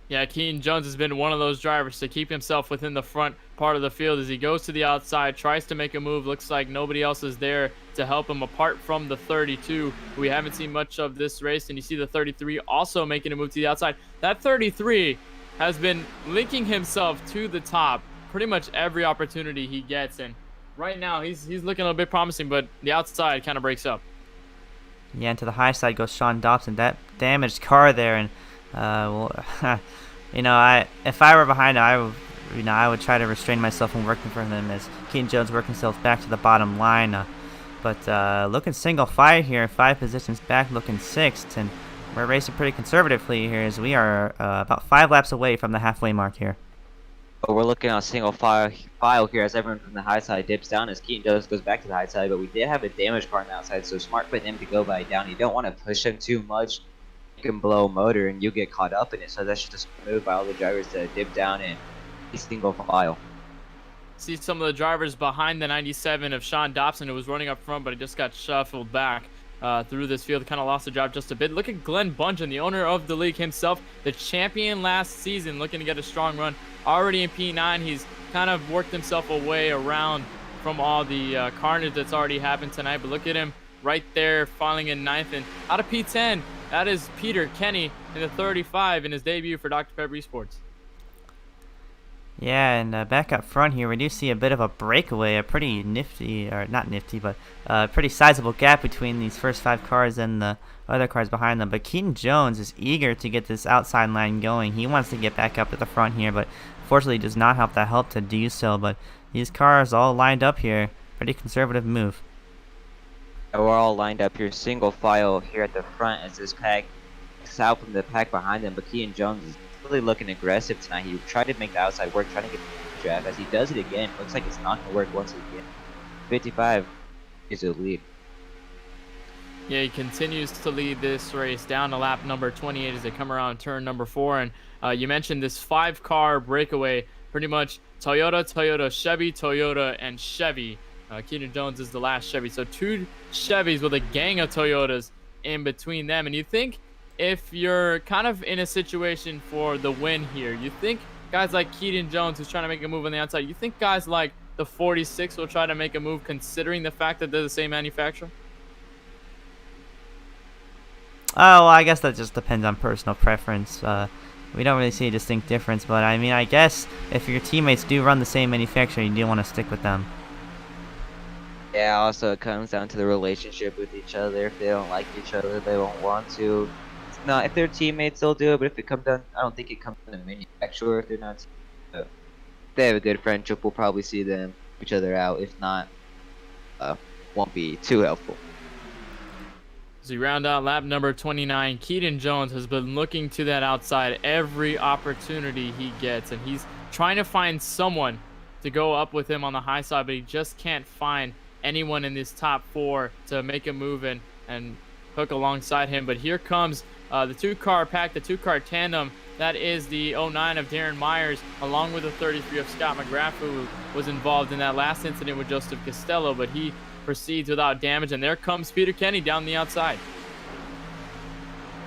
Yeah, Keaton Jones has been one of those drivers to keep himself within the front part of the field as he goes to the outside, tries to make a move. Looks like nobody else is there to help him apart from the 32, who we haven't seen much of this race. And you see the 33 also making a move to the outside. That 33 has been linking himself to the top pretty much every opportunity he gets. And right now he's looking a little bit promising, but the outside kind of breaks up. Yeah, and to the high side goes Sean Dobson. That damaged car there, and well, if I were behind him, I would try to restrain myself from working for him as Keaton Jones working himself back to the bottom line. But looking single file here, 5 positions back, looking 6th, and we're racing pretty conservatively here as we are about 5 laps away from the halfway mark here. But we're looking on single file here as everyone from the high side dips down as Keaton Jones goes back to the high side. But we did have a damaged car on the outside, so smart for him to go by down. You don't want to push him too much. You can blow a motor and you get caught up in it. So that's just a move by all the drivers to dip down and single file. See some of the drivers behind the 97 of Sean Dobson, who was running up front, but he just got shuffled back through this field. Kind of lost the job just a bit. Look at Glenn Bundren, the owner of the league himself, the champion last season, looking to get a strong run. Already in P9, he's kind of worked himself away around from all the carnage that's already happened tonight. But look at him right there, filing in 9th. And out of P10, that is Peter Kenny in the 35 in his debut for Dr. Pepper Esports. Yeah, and back up front here, we do see a bit of a breakaway, a pretty nifty, or not nifty, but a pretty sizable gap between these first 5 cars and the other cars behind them. But Keaton Jones is eager to get this outside line going. He wants to get back up at the front here, but fortunately does not have the help to do so. But these cars all lined up here, pretty conservative move. We're all lined up here, single file here at the front as this pack is out from the pack behind them. But Keaton Jones is really looking aggressive tonight. He tried to make the outside work, trying to get the draft. As he does it again, looks like it's not going to work once again. 55 is a lead. Yeah, he continues to lead this race down to lap number 28 as they come around turn number 4. And you mentioned this 5-car breakaway, pretty much Toyota, Chevy, Toyota, and Chevy. Keaton Jones is the last Chevy. So 2 Chevys with a gang of Toyotas in between them. And you think if you're kind of in a situation for the win here, you think guys like Keaton Jones, who's trying to make a move on the outside, you think guys like the 46 will try to make a move considering the fact that they're the same manufacturer? Oh, well, I guess that just depends on personal preference. We don't really see a distinct difference, but I mean, I guess if your teammates do run the same manufacturer, you do want to stick with them. Yeah, also it comes down to the relationship with each other. If they don't like each other, they won't want to. It's not, if they're teammates, they'll do it, but if it comes down, I don't think it comes down to manufacturer. If they're not, if they have a good friendship, we'll probably see them each other out. If not, won't be too helpful. As we round out lap number 29, Keaton Jones has been looking to that outside every opportunity he gets, and he's trying to find someone to go up with him on the high side, but he just can't find anyone in this top 4 to make a move and hook alongside him. But here comes the 2-car pack, the 2-car tandem. That is the 09 of Darren Myers, along with the 33 of Scott McGrath, who was involved in that last incident with Joseph Costello, but he proceeds without damage. And there comes Peter Kenny down the outside.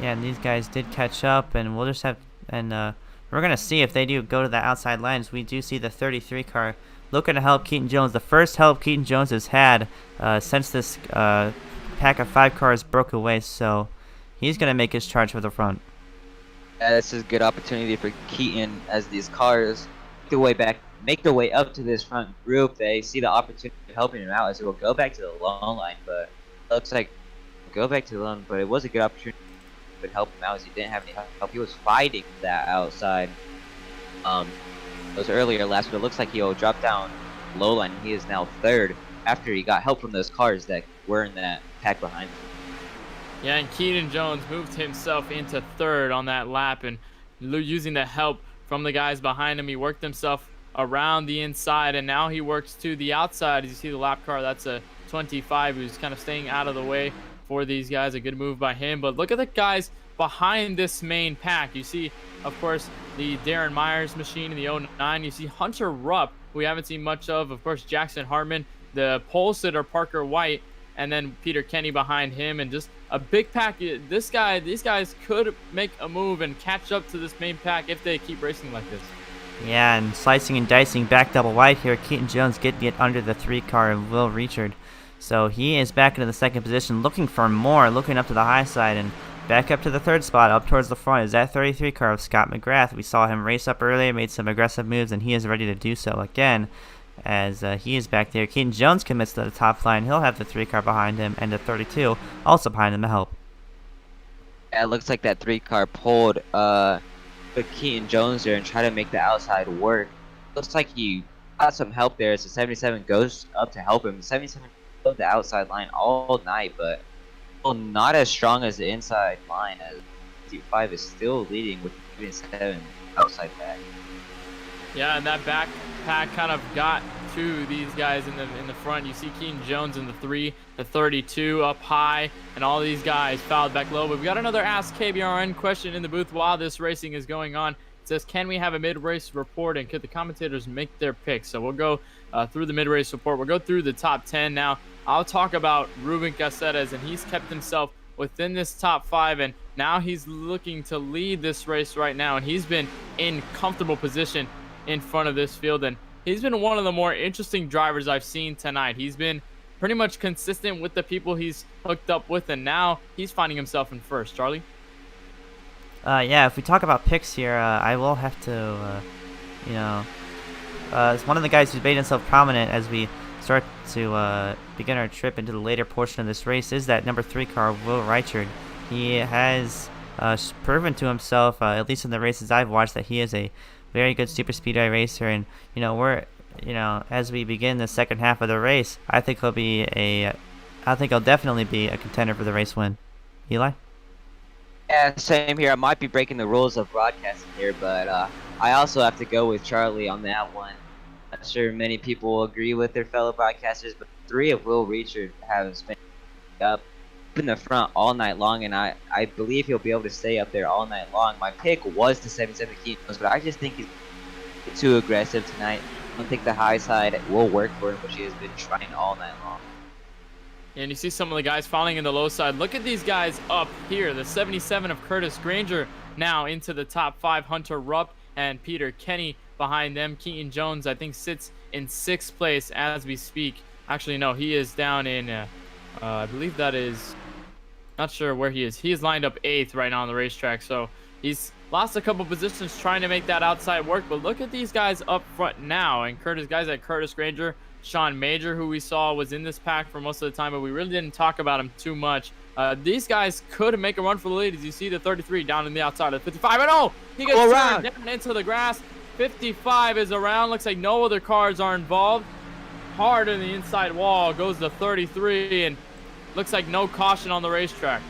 Yeah, and these guys did catch up, and we'll just have, and we're going to see if they do go to the outside lines. We do see the 33 car looking to help Keaton Jones. The first help Keaton Jones has had since this pack of 5 cars broke away, so he's going to make his charge for the front. Yeah, this is a good opportunity for Keaton as these cars make their way up to this front group. They see the opportunity of helping him out as he will go back to the long line, but it looks like go back to the long, but it was a good opportunity to help him out as he didn't have any help. He was fighting that outside. It was earlier last, but it looks like he'll drop down low line. He is now 3rd after he got help from those cars that were in that pack behind him. Yeah, and Keaton Jones moved himself into 3rd on that lap, and using the help from the guys behind him, he worked himself around the inside, and now he works to the outside. As you see the lap car, that's a 25 who's kind of staying out of the way for these guys. A good move by him. But look at the guys behind this main pack. You see, of course, the Darren Myers machine in the 09. You see Hunter Rupp, who we haven't seen much of course, Jackson Hartman, the pole sitter Parker White, and then Peter Kenny behind him, and just a big pack. These guys could make a move and catch up to this main pack if they keep racing like this. Yeah, and slicing and dicing back double wide here. Keaton Jones getting it under the 3 car of Will Richard. So he is back into the 2nd position, looking for more, looking up to the high side, and back up to the 3rd spot, up towards the front, is that 33 car of Scott McGrath. We saw him race up earlier, made some aggressive moves, and he is ready to do so again. as he is back there. Keaton Jones commits to the top line. He'll have the 3 car behind him, and the 32 also behind him to help. Yeah, it looks like that 3 car pulled put Keaton Jones there and tried to make the outside work. Looks like he got some help there as the 77 goes up to help him. The 77 goes the outside line all night, but still not as strong as the inside line, as 5 is still leading with the 77 outside back. Yeah, and that back pack kind of got to these guys in the front. You see Keaton Jones in the 3, the 32 up high, and all these guys fouled back low. But we got another Ask KBRN question in the booth while this racing is going on. It says, can we have a mid-race report, and could the commentators make their picks? So we'll go through the mid-race report. We'll go through the top 10 now. I'll talk about Ruben Caceres, and he's kept himself within this top 5, and now he's looking to lead this race right now, and he's been in comfortable position in front of this field, and he's been one of the more interesting drivers I've seen tonight. He's been pretty much consistent with the people he's hooked up with, and now he's finding himself in first. Charlie? Yeah, if we talk about picks here, I will have to, it's one of the guys who's made himself prominent as we start to begin our trip into the later portion of this race is that number 3 car, Will Reichard. He has proven to himself, at least in the races I've watched, that he is a very good super speedway racer, and as we begin the second half of the race, I think he'll definitely be a contender for the race win. Eli? Yeah, same here. I might be breaking the rules of broadcasting here, but I also have to go with Charlie on that one. I'm sure many people will agree with their fellow broadcasters, but 3 of Will Reichard have been up in the front all night long, and I believe he'll be able to stay up there all night long. My pick was the 77 Keaton Jones, but I just think he's too aggressive tonight. I don't think the high side will work for him, which he has been trying all night long. And you see some of the guys falling in the low side. Look at these guys up here. The 77 of Curtis Granger now into the top 5. Hunter Rupp and Peter Kenny behind them. Keaton Jones, I think, sits in 6th place as we speak. Actually, no, he is down in, I believe that is, not sure where he is. He is lined up 8th right now on the racetrack. So he's lost a couple positions trying to make that outside work. But look at these guys up front now. And guys like Curtis Granger, Sean Major, who we saw was in this pack for most of the time, but we really didn't talk about him too much. These guys could make a run for the lead. As you see the 33 down in the outside of 55. And oh, he gets turned down into the grass. 55 is around. Looks like no other cars are involved. Hard in the inside wall goes the 33, and looks like no caution on the racetrack.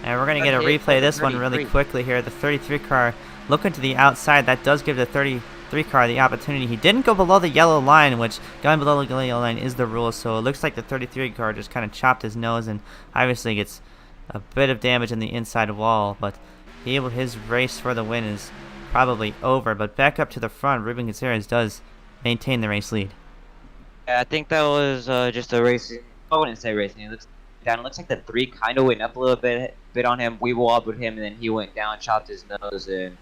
And we're going to get a replay of this one really quickly here. The 33 car looking to the outside. That does give the 33 car the opportunity. He didn't go below the yellow line, which going below the yellow line is the rule. So it looks like the 33 car just kind of chopped his nose and obviously gets a bit of damage in the inside wall. But his race for the win is probably over. But back up to the front, Ruben Caceres does maintain the race lead. Yeah, I think that was just a racing. I wouldn't say racing. It looks down. It looks like the 3 kind of went up a little bit on him. We wobbled him, and then he went down, chopped his nose, and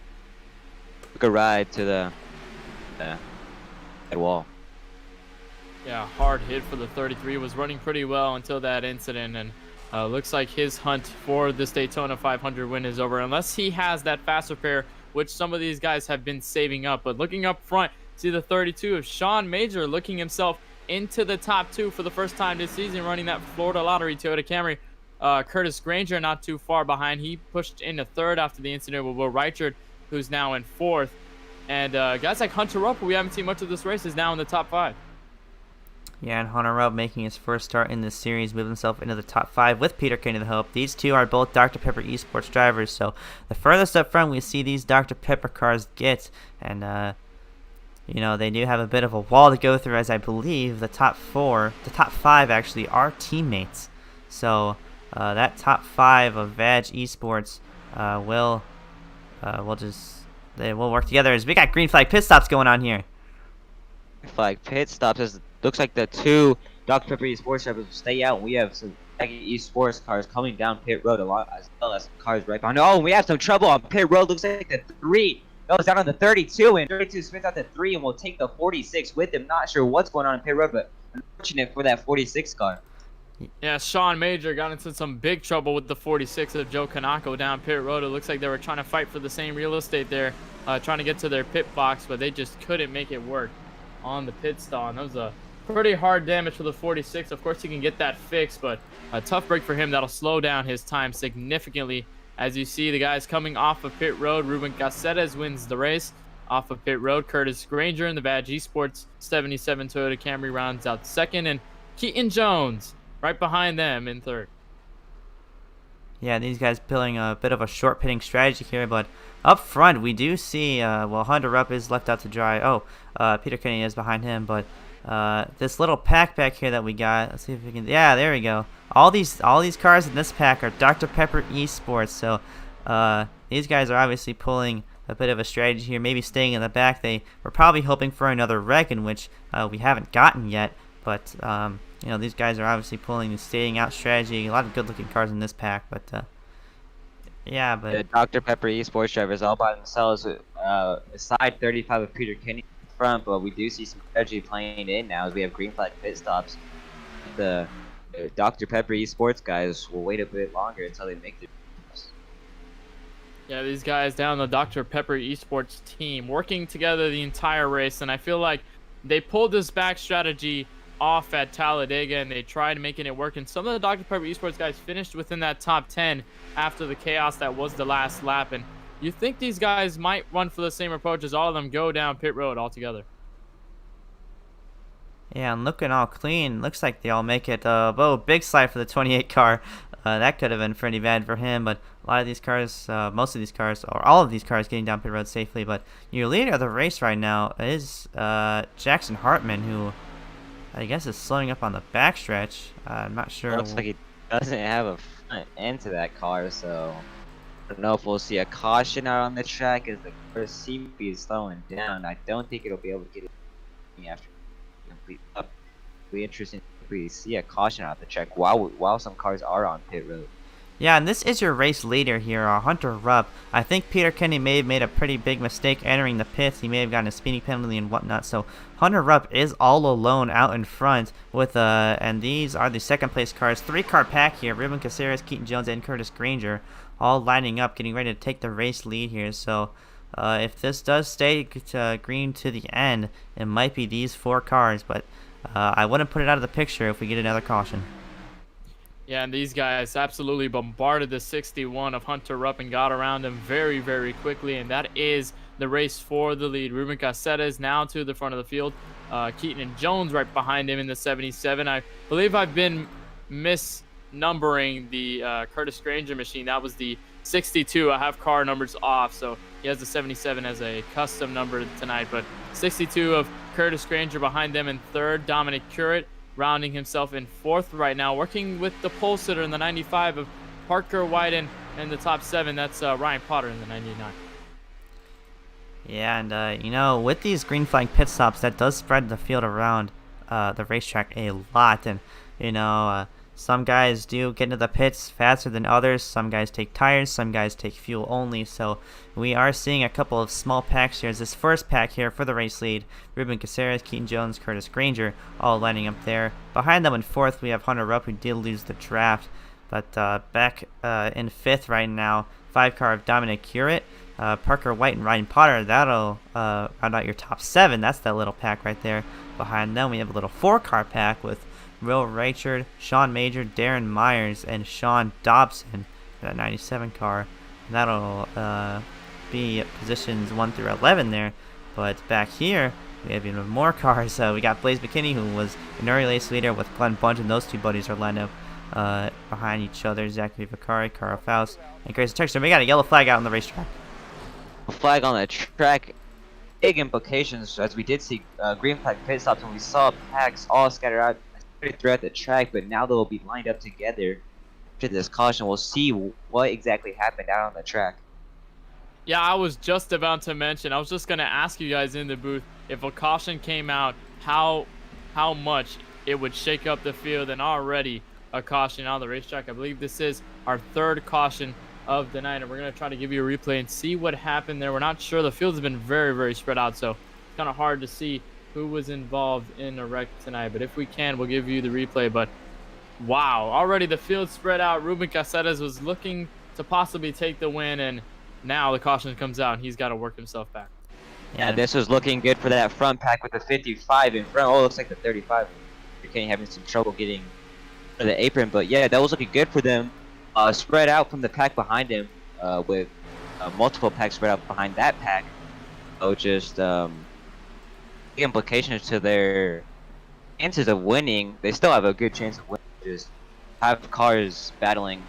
took a ride to the wall. Yeah, hard hit for the 33. Was running pretty well until that incident, and looks like his hunt for this Daytona 500 win is over, unless he has that faster pair, which some of these guys have been saving up. But looking up front, see the 32 of Sean Major looking himself into the top 2 for the first time this season, running that Florida Lottery Toyota Camry. Curtis Granger not too far behind. He pushed into 3rd after the incident with Will Reichard, who's now in 4th. And guys like Hunter Rupp, who we haven't seen much of this race, is now in the top 5. Yeah, and Hunter Rupp making his first start in this series, moving himself into the top 5 with Peter Kenny to help. These two are both Dr. Pepper Esports drivers, so the furthest up front we see these Dr. Pepper cars get, and they do have a bit of a wall to go through, as I believe the top 5 actually are teammates. So that top 5 of Vag Esports will work together as we got green flag pit stops going on here. Flag pit stops. Looks like the 2 Dr. Pepper Esports drivers will stay out. We have some Esports cars coming down pit road a lot, as well as cars right behind. Oh, we have some trouble on pit road. Looks like the 3 goes down on the 32, and 32 spins out the 3 and will take the 46 with him. Not sure what's going on in pit road, but unfortunate for that 46 car. Yeah, Sean Major got into some big trouble with the 46 of Joe Kanako down pit road. It looks like they were trying to fight for the same real estate there, trying to get to their pit box, but they just couldn't make it work. on the pit stall, and that was a pretty hard damage for the 46. Of course, he can get that fixed, but a tough break for him. That'll slow down his time significantly. As you see, the guys coming off of pit road, Ruben Caceres wins the race. Off of pit road, Curtis Granger in the Badge Esports 77 Toyota Camry rounds out second, and Keaton Jones right behind them in third. Yeah, these guys pulling a bit of a short pitting strategy here, but up front we do see, well, Hunter Rupp is left out to dry. Oh, Peter Kenny is behind him, but this little pack back here that we got, let's see if we can, yeah, there we go. All these cars in this pack are Dr. Pepper Esports, so these guys are obviously pulling a bit of a strategy here, maybe staying in the back. They were probably hoping for another wreck, in which we haven't gotten yet, but you know, these guys are obviously pulling the staying out strategy. A lot of good-looking cars in this pack, but yeah, but the Dr. Pepper Esports drivers all by themselves, side 35 of Peter Kenny in front, but we do see some strategy playing in now as we have green flag pit stops. The Dr. Pepper Esports guys will wait a bit longer until they make their moves. Yeah, these guys down the Dr. Pepper Esports team working together the entire race, and I feel like they pulled this back strategy off at Talladega and they tried making it work, and some of the Dr. Pepper Esports guys finished within that top 10 after the chaos that was the last lap, and you think these guys might run for the same approach as all of them go down pit road altogether. yeah, and looking all clean. Looks like they all make it. Oh, big slide for the 28 car. That could have been pretty bad for him, but a lot of these cars, most of these cars, or all of these cars getting down pit road safely. But your leader of the race right now is Jackson Hartman, who I guess is slowing up on the backstretch. I'm not sure. Looks like he doesn't have a front end to that car, so I don't know if we'll see a caution out on the track as the car seems to be slowing down. I don't think it'll be able to get it after complete up. It'll be interesting if we see a caution out the track while some cars are on pit road. Yeah, and this is your race leader here, Hunter Rupp. I think Peter Kenny may have made a pretty big mistake entering the pits. He may have gotten a speeding penalty and whatnot. So Hunter Rupp is all alone out in front with and these are the second place cars. 3-car pack here. Ruben Caceres, Keaton Jones, and Curtis Granger all lining up, getting ready to take the race lead here. So if this does stay green to the end, it might be these 4 cars, but I wouldn't put it out of the picture if we get another caution. Yeah, and these guys absolutely bombarded the 61 of Hunter Rupp and got around him very, very quickly, and that is the race for the lead. Ruben Caceres now to the front of the field. Keaton and Jones right behind him in the 77. I believe I've been misnumbering the Curtis Granger machine. That was the 62. I have car numbers off, so he has the 77 as a custom number tonight, but 62 of Curtis Granger behind them in third. Dominic Curate rounding himself in fourth right now, working with the pole sitter in the 95 of Parker Wyden in the top 7. That's Ryan Potter in the 99. Yeah, and you know, with these green flag pit stops, that does spread the field around the racetrack a lot. And you know, some guys do get into the pits faster than others. Some guys take tires, some guys take fuel only. So we are seeing a couple of small packs here. This first pack here for the race lead, Ruben Caceres, Keaton Jones, Curtis Granger, all lining up there. Behind them in fourth, we have Hunter Rupp, who did lose the draft, but back in fifth right now, 5-car of Dominic Curate, Parker White, and Ryan Potter. That'll round out your top 7. That's that little pack right there. Behind them, we have a little 4-car pack with Will Richard, Sean Major, Darren Myers, and Sean Dobson in that 97 car. That'll be positions 1 through 11 there. But back here, we have even more cars. We got Blaze McKinney, who was an early race leader with Glenn Bundren. Those two buddies are lined up behind each other. Zachary Vicari, Carl Faust, and Grayson Texter. We got a yellow flag out on the racetrack. A flag on the track. Big implications, as we did see green flag pit stops, and we saw packs all scattered out throughout the track, but now they'll be lined up together after this caution. We'll see what exactly happened out on the track. Yeah, I was just about to mention, I was just going to ask you guys in the booth, if a caution came out, how much it would shake up the field, and already a caution on the racetrack. I believe this is our 3rd caution of the night, and we're going to try to give you a replay and see what happened there. We're not sure. The field has been very, very spread out, so it's kind of hard to see who was involved in a wreck tonight, but if we can, we'll give you the replay. But wow, already the field spread out. Ruben Caceres was looking to possibly take the win, and now the caution comes out and he's got to work himself back. Yeah, this was looking good for that front pack with the 55 in front. Oh, it looks like the 35. Kenny having some trouble getting to the apron, but yeah, that was looking good for them. Spread out from the pack behind him, with multiple packs spread out behind that pack. So just big implications to their chances of winning. They still have a good chance of winning. Just have cars battling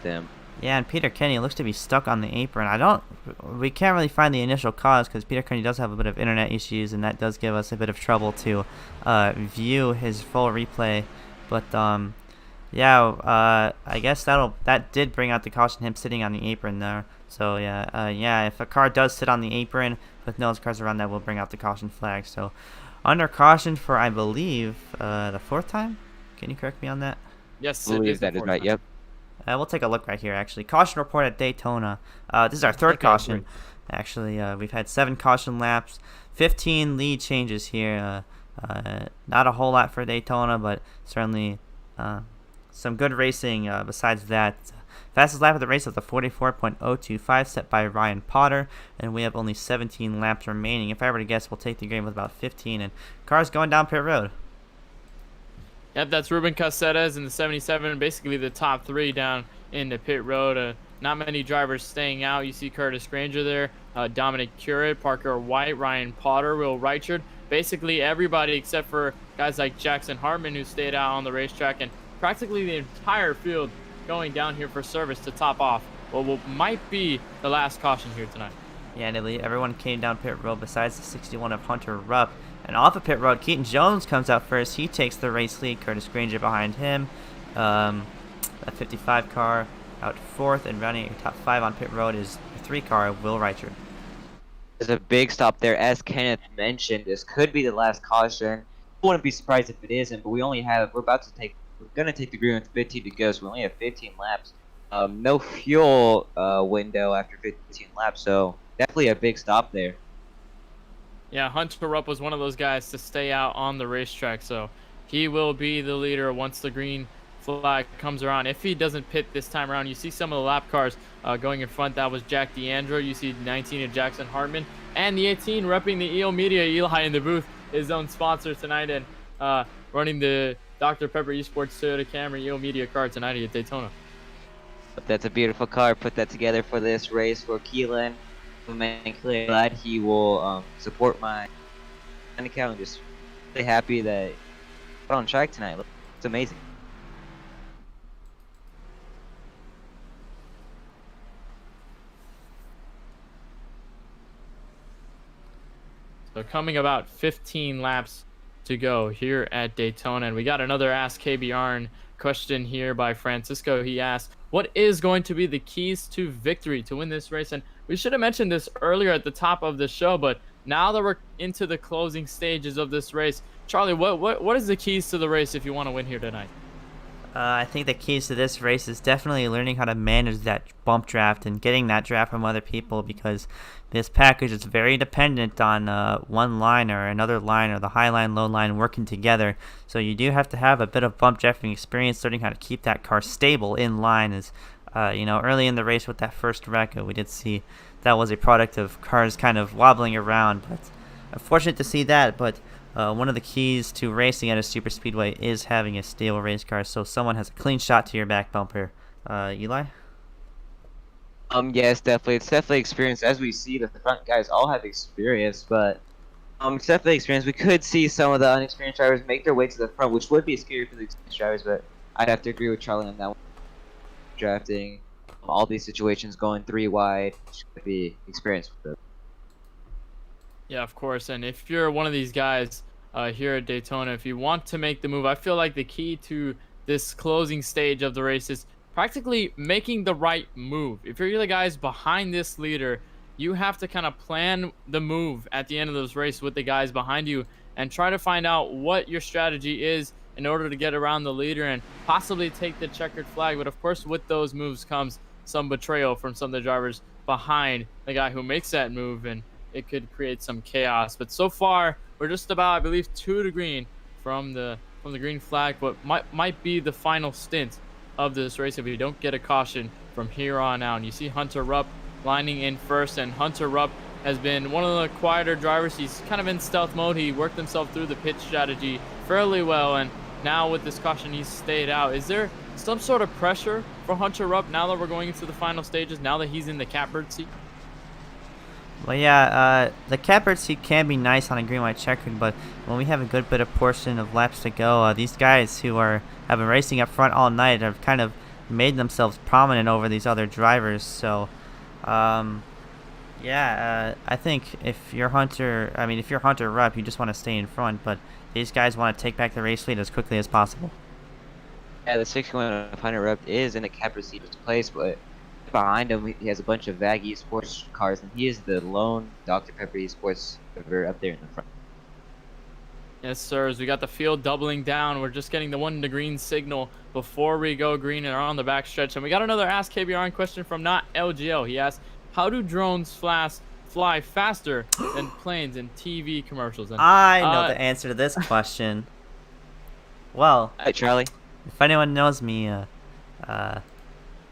them. Yeah, and Peter Kenny looks to be stuck on the apron. We can't really find the initial cause because Peter Kenny does have a bit of internet issues, and that does give us a bit of trouble to view his full replay. But yeah, I guess that did bring out the caution, him sitting on the apron there. So yeah, if a car does sit on the apron with no other cars around, that will bring out the caution flag. So under caution for, I believe, the 4th time. Can you correct me on that? Yes, I believe that is right. Yep. We'll take a look right here, actually. Caution report at Daytona. This is our 3rd caution. Great. Actually, we've had 7 caution laps, 15 lead changes here. Not a whole lot for Daytona, but certainly some good racing besides that. Fastest lap of the race was the 44.025 set by Ryan Potter, and we have only 17 laps remaining. If I were to guess, we'll take the green with about 15, and cars going down pit road. Yep, that's Ruben Caceres in the 77, basically the top 3 down in the pit road. Not many drivers staying out. You see Curtis Granger there, Dominic Currit, Parker White, Ryan Potter, Will Reichard. Basically everybody except for guys like Jackson Hartman, who stayed out on the racetrack, and practically the entire field going down here for service to top off what might be the last caution here tonight. Yeah, and everyone came down pit road besides the 61 of Hunter Rupp. And off of pit road, Keaton Jones comes out first. He takes the race lead. Curtis Granger behind him. That 55 car out 4th, and running top 5 on pit road is the 3 car, Will Reichard. There's a big stop there. As Kenneth mentioned, this could be the last caution. I wouldn't be surprised if it isn't, but we're gonna take the green with 15 to go, so we only have 15 laps. No fuel window after 15 laps, so definitely a big stop there. Yeah, Hunter Rupp was one of those guys to stay out on the racetrack, so he will be the leader once the green flag comes around. If he doesn't pit this time around, you see some of the lap cars going in front. That was Jack DeAndro. You see 19 of Jackson Hartman, and the 18 repping the EO Media, Eli in the booth, his own sponsor tonight, and running the Dr. Pepper Esports Toyota Camry EO Media car tonight at Daytona. But that's a beautiful car. Put that together for this race for Kelan. I'm glad he will support my account. Just really happy that we're on track tonight. It's amazing. So coming about 15 laps to go here at Daytona, and we got another Ask KBRN question here by Francisco. He asked, what is going to be the keys to victory to win this race? And we should have mentioned this earlier at the top of the show, but now that we're into the closing stages of this race, Charlie, what is the keys to the race if you want to win here tonight? I think the keys to this race is definitely learning how to manage that bump draft and getting that draft from other people, because this package is very dependent on one line or another line, or the high line, low line working together. So you do have to have a bit of bump drafting experience, learning how to keep that car stable in line. As early in the race with that first wreck, we did see that was a product of cars kind of wobbling around. But unfortunate to see that, but one of the keys to racing at a super speedway is having a stable race car, so someone has a clean shot to your back bumper. Eli? Yes, definitely. It's definitely experience. As we see, the front guys all have experience, but it's definitely experience. We could see some of the unexperienced drivers make their way to the front, which would be scary for the experienced drivers, but I'd have to agree with Charlie on that one. Drafting, all these situations going 3 wide, should be experience with them. Yeah, of course. And if you're one of these guys here at Daytona, if you want to make the move, I feel like the key to this closing stage of the race is practically making the right move. If you're the guys behind this leader, you have to kind of plan the move at the end of this race with the guys behind you and try to find out what your strategy is in order to get around the leader and possibly take the checkered flag. But of course, with those moves comes some betrayal from some of the drivers behind the guy who makes that move, and it could create some chaos. But so far, we're just about, I believe, 2 to green from the green flag, but might be the final stint of this race if we don't get a caution from here on out. And you see Hunter Rupp lining in first, and Hunter Rupp has been one of the quieter drivers. He's kind of in stealth mode. He worked himself through the pit strategy fairly well, and now with this caution, he's stayed out. Is there some sort of pressure for Hunter Rupp now that we're going into the final stages, now that he's in the catbird seat? Well, yeah, the catbird seat can be nice on a green-white checkered, but when we have a good bit of portion of laps to go, these guys who have been racing up front all night have kind of made themselves prominent over these other drivers. So, yeah, I think if you're Hunter Rupp, you just want to stay in front, but these guys want to take back the race lead as quickly as possible. Yeah, the 61 of Hunter Rupp is in the catbird seat place, but behind him he has a bunch of VAG eSports cars, and he is the lone Dr. Pepper eSports driver up there in the front. Yes, sir. As we got the field doubling down, we're just getting the 1 to green signal before we go green and are on the back stretch. And we got another Ask KBRN question from Not LGL. He asked, how do drones fly faster than planes in TV commercials? And, I know the answer to this question. Well, Hi, Charlie. if anyone knows me,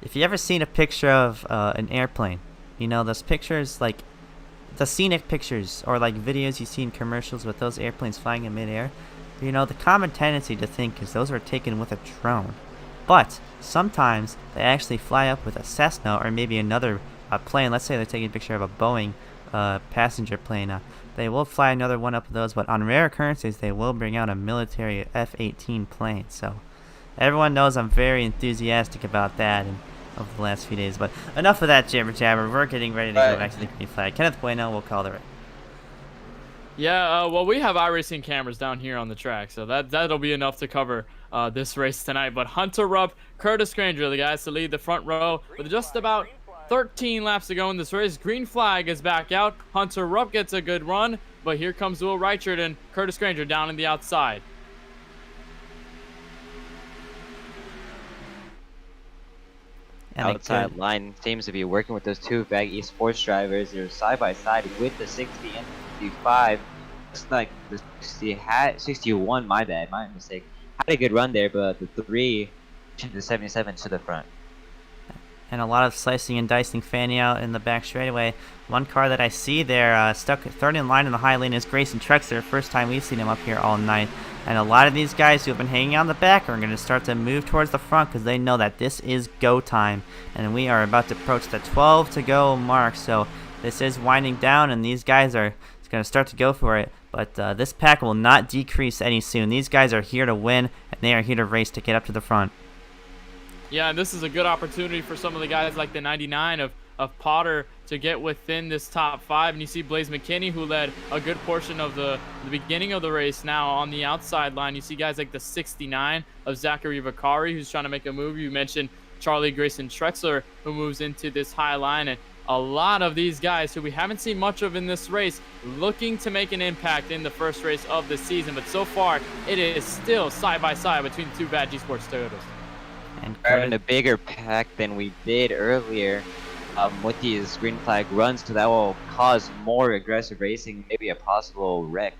if you ever seen a picture of an airplane, you know, those pictures, like the scenic pictures or like videos you see in commercials with those airplanes flying in midair, you know, the common tendency to think is those are taken with a drone. But sometimes they actually fly up with a Cessna or maybe another plane. Let's say they're taking a picture of a Boeing passenger plane. They will fly another one up of those, but on rare occurrences, they will bring out a military F-18 plane. So everyone knows I'm very enthusiastic about that over the last few days. But enough of that jibber jabber. We're getting ready to go back to the green flag. Kenneth Bueno will call the race. Yeah, well, we have iRacing cameras down here on the track, so that'll be enough to cover this race tonight. But Hunter Rupp, Curtis Granger, the guys to lead the front row with just about 13 laps to go in this race. Green flag is back out. Hunter Rupp gets a good run, but here comes Will Reichert and Curtis Granger down in the outside. Outside line seems to be working with those two VAG eSports drivers. They're side by side with the 60 and 55. Looks like the 60 had 61. My bad, my mistake. Had a good run there, but the 3 to the 77 to the front. And a lot of slicing and dicing fanning out in the back straightaway. One car that I see there stuck third in line in the high lane is Grayson Trexler. First time we've seen him up here all night. And a lot of these guys who have been hanging out in the back are going to start to move towards the front because they know that this is go time. And we are about to approach the 12 to go mark. So this is winding down and these guys are going to start to go for it. But this pack will not decrease any soon. These guys are here to win and they are here to race to get up to the front. Yeah, and this is a good opportunity for some of the guys like the 99 of Potter to get within this top 5. And you see Blaze McKinney, who led a good portion of the beginning of the race, now on the outside line. You see guys like the 69 of Zachary Vicari, who's trying to make a move. You mentioned Charlie Grayson Trexler, who moves into this high line. And a lot of these guys who we haven't seen much of in this race looking to make an impact in the first race of the season. But so far, it is still side by side between the two VAG eSports Toyotas. And we're having a bigger pack than we did earlier with these green flag runs, so that will cause more aggressive racing, maybe a possible wreck.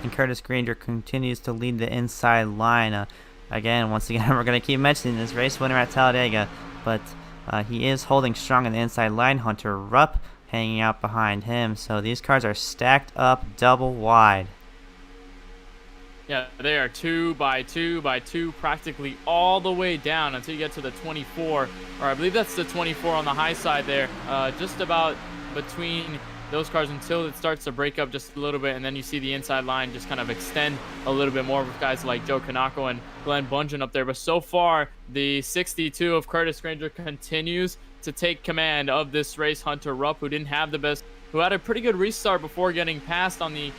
And Curtis Granger continues to lead the inside line. Again, once again, we're going to keep mentioning this race winner at Talladega, but he is holding strong in the inside line. Hunter Rupp hanging out behind him. So these cars are stacked up double wide. Yeah, they are 2 by 2 by 2 practically all the way down until you get to the 24, or I believe that's the 24 on the high side there, just about between those cars until it starts to break up just a little bit, and then you see the inside line just kind of extend a little bit more with guys like Joe Kanako and Glenn Bundren up there. But so far, the 62 of Curtis Granger continues to take command of this race. Hunter Rupp, who didn't have the best, who had a pretty good restart before getting passed on the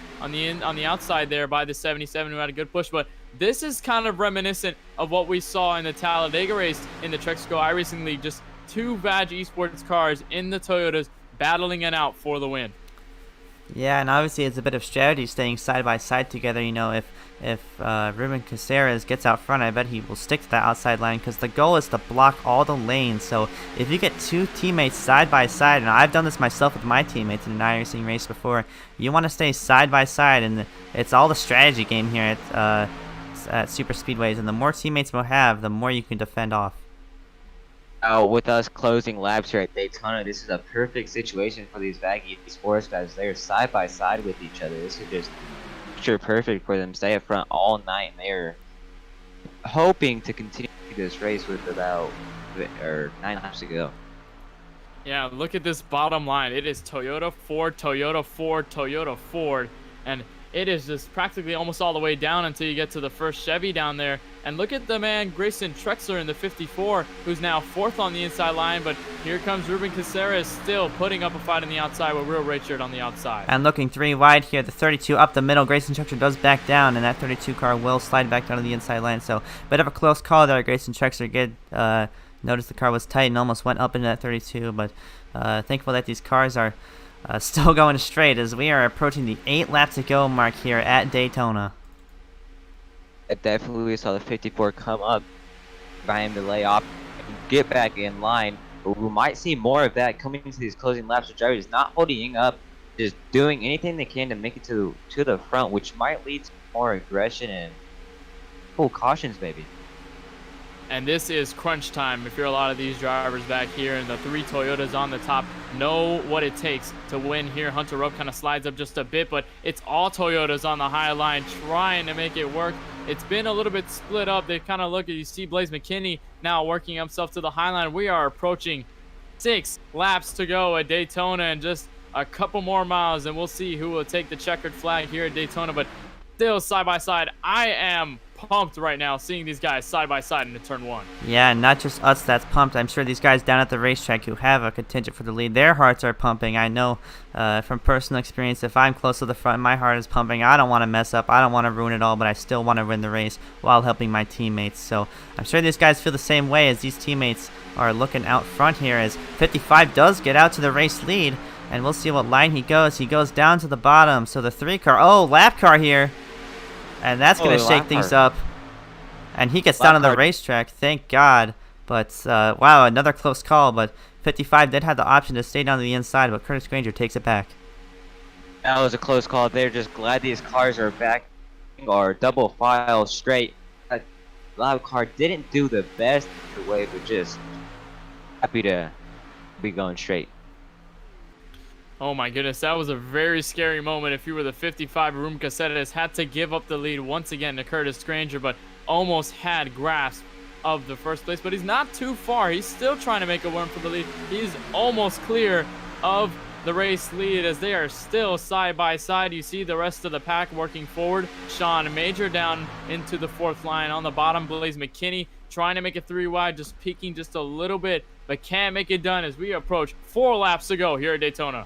outside there by the 77, who had a good push. But this is kind of reminiscent of what we saw in the Talladega race in the Trexico iRacing League. Just two VAG eSports cars in the Toyotas battling it out for the win. Yeah, and obviously it's a bit of strategy staying side by side together. You know, if Ruben Caceres gets out front, I bet he will stick to that outside line because the goal is to block all the lanes. So if you get two teammates side by side, and I've done this myself with my teammates in an iRacing race before, you want to stay side by side, and it's all the strategy game here. at super speedways, and the more teammates will have, the more you can defend off. With us closing laps here at Daytona, this is a perfect situation for these Baggy sports guys. They're side by side with each other. This is just picture perfect for them to stay up front all night, and they're hoping to continue this race with about 9 laps to go. Yeah, look at this bottom line. It is Toyota, Ford, Toyota, Ford, Toyota, Ford, and it is just practically almost all the way down until you get to the first Chevy down there. And look at the man, Grayson Trexler in the 54, who's now 4th on the inside line, but here comes Ruben Caceres still putting up a fight on the outside with Real Richard on the outside. And looking 3 wide here, the 32 up the middle. Grayson Trexler does back down, and that 32 car will slide back down to the inside line. So, bit of a close call there. Grayson Trexler noticed the car was tight and almost went up into that 32, but thankful that these cars are still going straight as we are approaching the 8 laps to go mark here at Daytona. I definitely saw the 54 come up by him to lay off and get back in line, but we might see more of that coming into these closing laps. The drivers not holding up, just doing anything they can to make it to the front, which might lead to more aggression and full cautions maybe. And this is crunch time. If you're a lot of these drivers back here, and the 3 Toyotas on the top know what it takes to win here. Hunter Rupp kind of slides up just a bit, but it's all Toyotas on the high line trying to make it work. It's been a little bit split up. They kind of look at, you see Blaze McKinney now working himself to the high line. We are approaching 6 laps to go at Daytona, and just a couple more miles, and we'll see who will take the checkered flag here at Daytona. But still side by side, I am pumped right now seeing these guys side by side into turn 1. Yeah, not just us that's pumped. I'm sure these guys down at the racetrack who have a contingent for the lead, their hearts are pumping. I know from personal experience, if I'm close to the front, my heart is pumping. I don't want to mess up. I don't want to ruin it all, but I still want to win the race while helping my teammates. So I'm sure these guys feel the same way as these teammates are looking out front here, as 55 does get out to the race lead, and we'll see what line he goes. He goes down to the bottom, so the 3 car, lap car here. And that's going to shake things up. And he gets down on the racetrack, thank God. But, wow, another close call. But 55 did have the option to stay down to the inside, but Curtis Granger takes it back. That was a close call. They're just glad these cars are back or double file straight. That loud car didn't do the best the way, but just happy to be going straight. Oh my goodness, that was a very scary moment. If you were the 55, Ruben Caceres had to give up the lead once again to Curtis Granger, but almost had grasp of the first place. But he's not too far. He's still trying to make a run for the lead. He's almost clear of the race lead as they are still side by side. You see the rest of the pack working forward. Sean Major down into the 4th line. On the bottom, Blaze McKinney trying to make it 3 wide, just peeking just a little bit, but can't make it done as we approach 4 laps to go here at Daytona.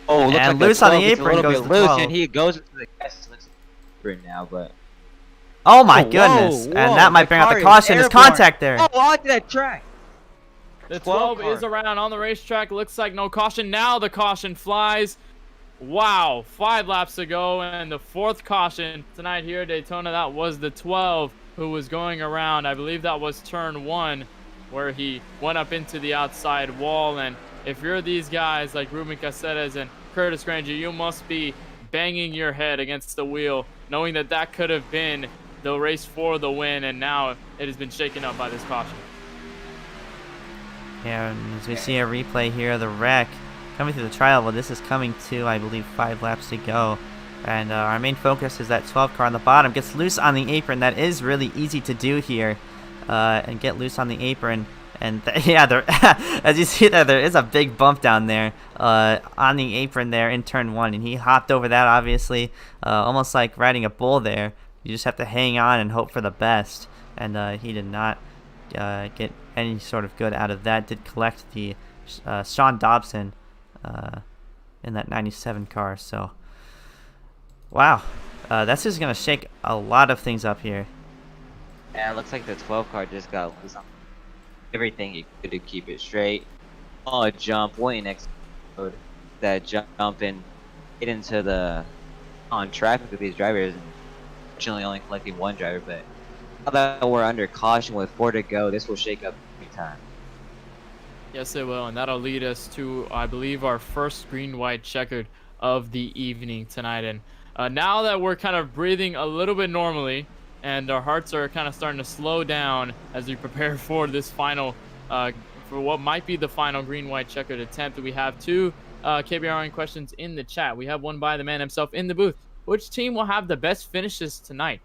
Oh, looks and like loose on the apron goes to 12. And he goes into the gas apron now, but oh my goodness! Whoa, and that might bring out the caution. There's contact there. Oh, onto that track. The 12 is around on the racetrack. Looks like no caution. Now the caution flies. Wow, 5 laps to go, and the 4th caution tonight here at Daytona. That was the 12 who was going around. I believe that was turn 1 where he went up into the outside wall. And if you're these guys like Ruben Caceres and Curtis Granger, you must be banging your head against the wheel, knowing that that could have been the race for the win, and now it has been shaken up by this caution. Yeah, and as we see a replay here of the wreck coming through the trial, well, this is coming to, I believe, 5 laps to go. And our main focus is that 12 car on the bottom. Gets loose on the apron. That is really easy to do here. And get loose on the apron. And yeah, there, as you see there is a big bump down there on the apron there in turn 1. And he hopped over that, obviously. Almost like riding a bull there. You just have to hang on and hope for the best. And he did not get any sort of good out of that. Did collect the Sean Dobson in that 97 car. So, wow. That's just going to shake a lot of things up here. Yeah, it looks like the 12 car just got loose on everything he could to keep it straight. Oh, a jump, way next that jump and get into the on traffic with these drivers. Unfortunately, only collecting 1 driver, but now that we're under caution with 4 to go, this will shake up big time. Yes, it will, and that'll lead us to, I believe, our first green-white checkered of the evening tonight. And now that we're kind of breathing a little bit normally and our hearts are kind of starting to slow down as we prepare for this final, for what might be the final green-white checkered attempt, we have two KBRN questions in the chat. We have one by the man himself in the booth. Which team will have the best finishes tonight?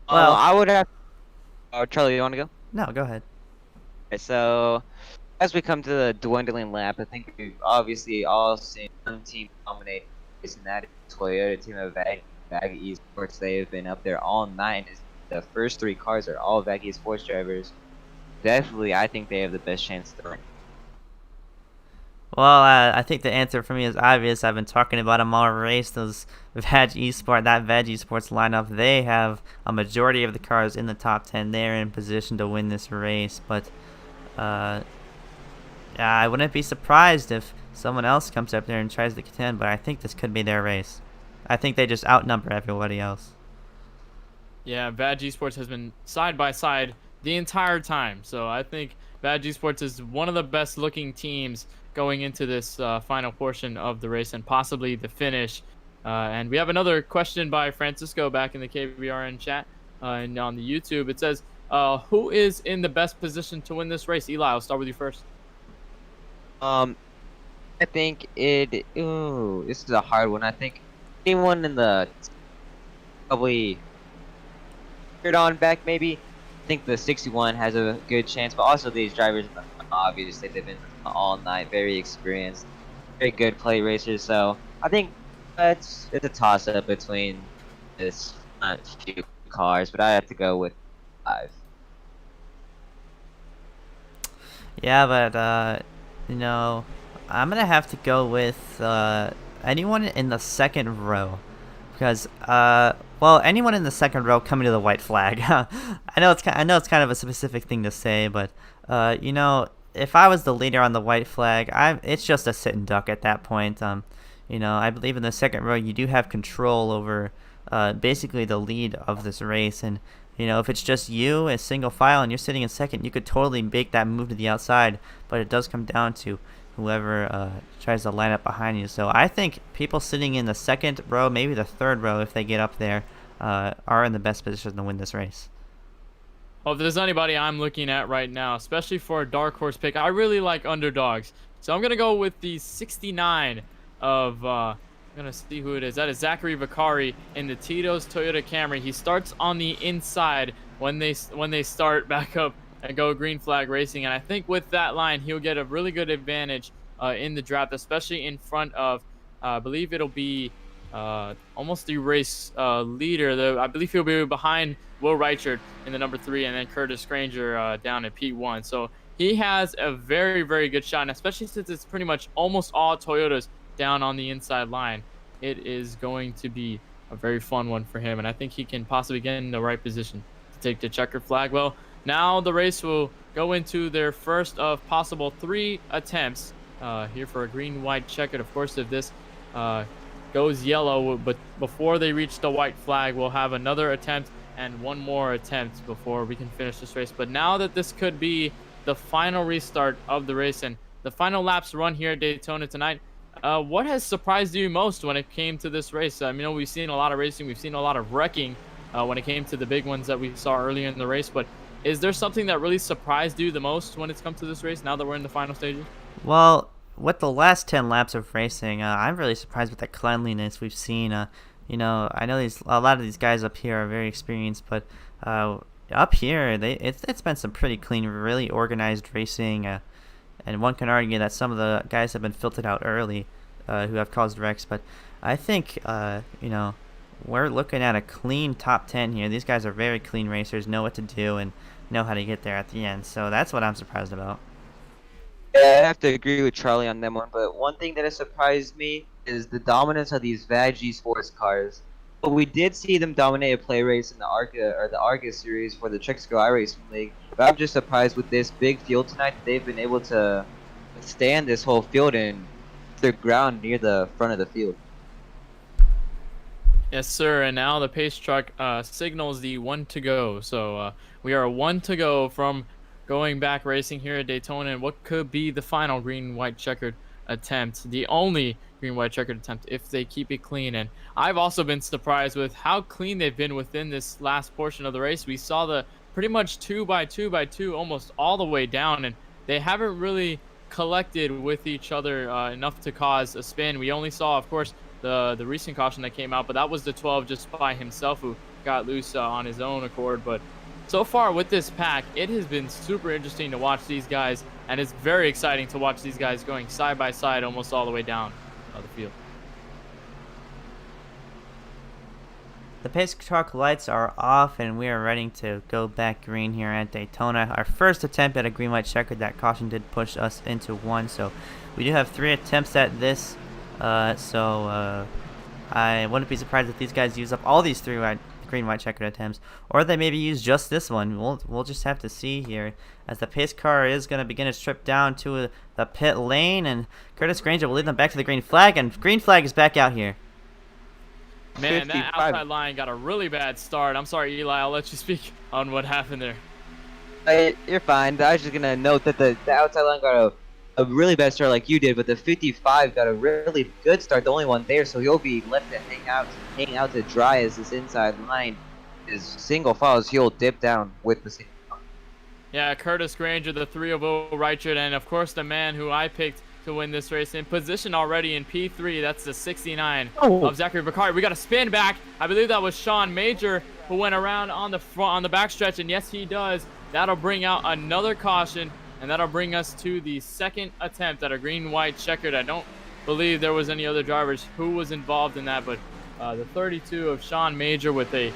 Well, I would have. Oh, Charlie, you want to go? No, go ahead. Okay, so as we come to the dwindling lap, I think we've obviously all seen one team dominate, and that is Toyota team of VAG Esports. They have been up there all night. The first three cars are all VAG Esports drivers. Definitely, I think they have the best chance to win. Well, I think the answer for me is obvious. I've been talking about them all race. Those VAG Esports lineup, they have a majority of the cars in the top 10. They're in position to win this race. But I wouldn't be surprised if someone else comes up there and tries to contend. But I think this could be their race. I think they just outnumber everybody else. Yeah, VAG Esports has been side by side the entire time. So I think VAG Esports is one of the best looking teams going into this final portion of the race and possibly the finish. And we have another question by Francisco back in the KBRN chat and on the YouTube. It says, who is in the best position to win this race? Eli, I'll start with you first. I think this is a hard one. I think anyone in the probably third on back maybe. I think the 61 has a good chance, but also these drivers, obviously they've been all night, very experienced, very good play racers. So I think it's a toss up between this few cars, but I have to go with 5. Yeah, but you know, I'm gonna have to go with anyone in the second row, because well, anyone in the second row coming to the white flag. I know it's kind of a specific thing to say, but you know, if I was the leader on the white flag, it's just a sit and duck at that point. You know, I believe in the second row you do have control over basically the lead of this race, and you know, if it's just you as single file and you're sitting in second, you could totally make that move to the outside, but it does come down to whoever tries to line up behind you. So I think people sitting in the second row, maybe the third row if they get up there, are in the best position to win this race. Well, if there's anybody I'm looking at right now, especially for a dark horse pick, I really like underdogs. So I'm going to go with the 69 of, I'm going to see who it is. That is Zachary Vicari in the Tito's Toyota Camry. He starts on the inside when they start back up and go green flag racing. And I think with that line, he'll get a really good advantage in the draft, especially in front of, I believe it'll be almost the race leader. I believe he'll be behind Will Reichard in the number 3, and then Curtis Granger down at P1. So he has a very, very good shot, and especially since it's pretty much almost all Toyotas down on the inside line, it is going to be a very fun one for him, and I think he can possibly get in the right position to take the checkered flag. Well, now the race will go into their first of possible 3 attempts here for a green-white checkered. Of course, if this goes yellow, but before they reach the white flag, we'll have another attempt and one more attempt before we can finish this race. But now that this could be the final restart of the race and the final laps run here at Daytona tonight, what has surprised you most when it came to this race? I mean, we've seen a lot of racing, we've seen a lot of wrecking when it came to the big ones that we saw earlier in the race, but is there something that really surprised you the most when it's come to this race now that we're in the final stages? Well, with the last 10 laps of racing, I'm really surprised with the cleanliness we've seen. You know, I know a lot of these guys up here are very experienced, but up here, it's been some pretty clean, really organized racing. And one can argue that some of the guys have been filtered out early who have caused wrecks. But I think, you know, we're looking at a clean top 10 here. These guys are very clean racers, know what to do, and know how to get there at the end. So that's what I'm surprised about. Yeah, I have to agree with Charlie on that one, but one thing that has surprised me is the dominance of these VAG Sports cars. But we did see them dominate a play race in the ARCA series for the Trixco iRacing League. But I'm just surprised with this big field tonight that they've been able to stand this whole field and the ground near the front of the field. Yes, sir. And now the pace truck signals the 1 to go. So we are 1 to go from going back racing here at Daytona, and what could be the final green-white checkered attempt, the only green white checkered attempt if they keep it clean. And I've also been surprised with how clean they've been within this last portion of the race. We saw the pretty much 2x2x2 almost all the way down, and they haven't really collected with each other enough to cause a spin. We only saw, of course, the recent caution that came out, but that was the 12 just by himself who got loose on his own accord. But so far with this pack, it has been super interesting to watch these guys, and it's very exciting to watch these guys going side by side almost all the way down the field. The pace truck lights are off, and we are ready to go back green here at Daytona. Our first attempt at a green white checkered. That caution did push us into one, so we do have 3 attempts at this. I wouldn't be surprised if these guys use up all these 3 green white checkered attempts, or they maybe use just this one. We'll just have to see here, as the pace car is going to begin its trip down to the pit lane, and Curtis Granger will lead them back to the green flag, and green flag is back out here. Man, 55. that outside line got a really bad start. I'm sorry, Eli. I'll let you speak on what happened there. You're fine. I was just gonna note that the outside line got a really bad start like you did, but the 55 got a really good start, the only one there, so he'll be left to hang out to dry as this inside line is single file, as he'll dip down with the single file. Yeah, Curtis Granger, the 3-0 Reichert, and of course the man who I picked to win this race in position already in P3. That's the 69 of Zachary Bakari. We got a spin back. I believe that was Sean Major who went around on the front, on the backstretch, and yes, he does. That'll bring out another caution, and that'll bring us to the second attempt at a green-white checkered. I don't believe there was any other drivers who was involved in that, but the 32 of Sean Major with a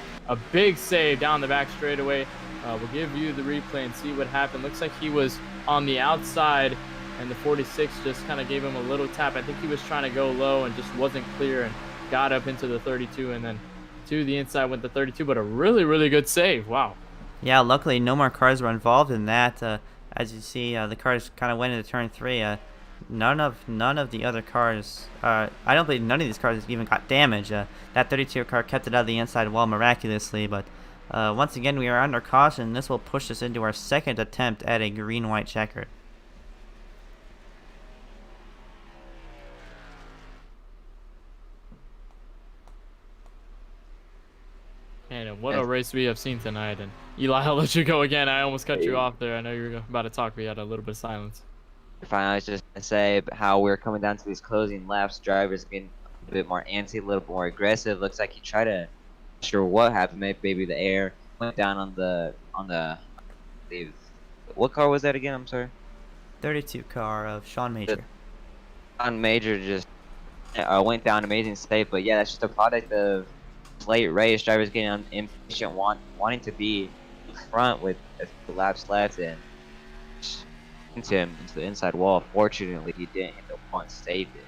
big save down the back straightaway. We'll give you the replay and see what happened. Looks like he was on the outside, and the 46 just kind of gave him a little tap. I think he was trying to go low and just wasn't clear, and got up into the 32, and then to the inside went the 32, but a really, really good save. Wow. Yeah, luckily no more cars were involved in that. As you see, the cars kind of went into turn 3. None of the other cars, I don't believe none of these cars even got damage. That 32 car kept it out of the inside wall miraculously, but once again we are under caution. This will push us into our second attempt at a green-white checkered. And what a race we have seen tonight. And Eli, I'll let you go again. I almost cut you off there. I know you were about to talk, but you had a little bit of silence. Fine, I was just gonna say how we're coming down to these closing laps. Drivers getting a bit more antsy, a little bit more aggressive. Looks like he tried to, not sure what happened. Maybe the air went down on the. What car was that again? I'm sorry. 32 car of Sean Major. Sean Major just went down, amazing save. But yeah, that's just a product of late race. Drivers getting impatient, wanting to be in front with a few laps left, and into him into the inside wall. Fortunately, he didn't hit the one, saved it.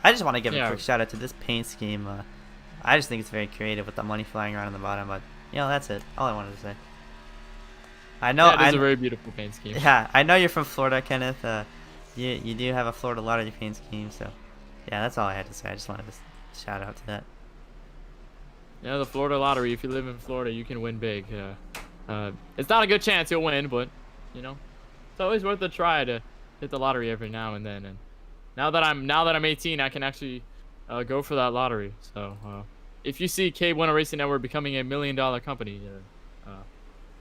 I just want to give a quick shout out to this paint scheme. I just think it's very creative with the money flying around on the bottom, but that's it. All I wanted to say. I know it's a very beautiful paint scheme. Yeah, I know you're from Florida, Kenneth. You do have a Florida lottery paint scheme, so yeah, that's all I had to say. I just wanted to shout out to that. Yeah, the Florida lottery. If you live in Florida, you can win big. It's not a good chance you'll win, but it's always worth a try to hit the lottery every now and then. And now that I'm 18, I can actually go for that lottery. So if you see K Bueno Racing Network becoming $1 million company,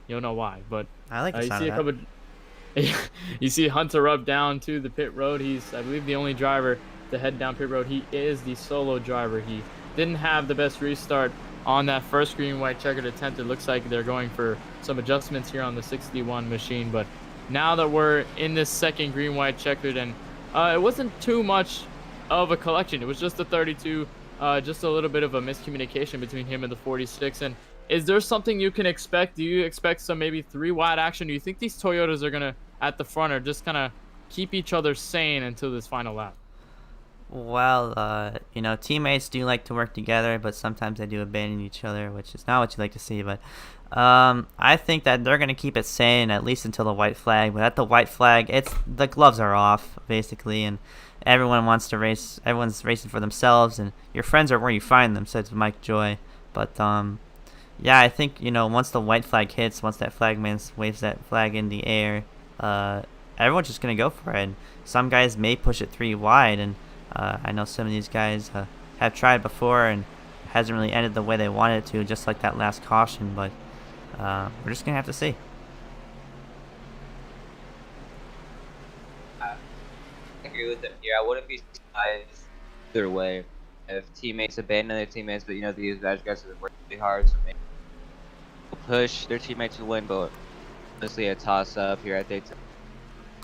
you'll know why. But I like the sound of that. You see Hunter up down to the pit road. He's, I believe, the only driver to head down pit road. He is the solo driver. He didn't have the best restart on that first green white checkered attempt. It looks like they're going for some adjustments here on the 61 machine, but now that we're in this second green white checkered, and it wasn't too much of a collection. It was just the 32, just a little bit of a miscommunication between him and the 46. And is there something you can expect? Do you expect some maybe 3 wide action? Do you think these Toyotas are gonna at the front are just kind of keep each other sane until this final lap? Well, teammates do like to work together, but sometimes they do abandon each other, which is not what you like to see. But I think that they're going to keep it sane at least until the white flag. But at the white flag, the gloves are off, basically, and everyone wants to race. Everyone's racing for themselves, and your friends are where you find them, says Mike Joy. But, yeah, I think, once the white flag hits, once that flagman waves that flag in the air, everyone's just going to go for it. And some guys may push it 3 wide, and I know some of these guys have tried before and hasn't really ended the way they wanted it to, just like that last caution, but we're just gonna have to see. I agree with them here. I wouldn't be surprised either way if teammates abandon their teammates, but you know these guys have been working really hard, so maybe they'll push their teammates to win, but honestly a toss-up here at Daytona.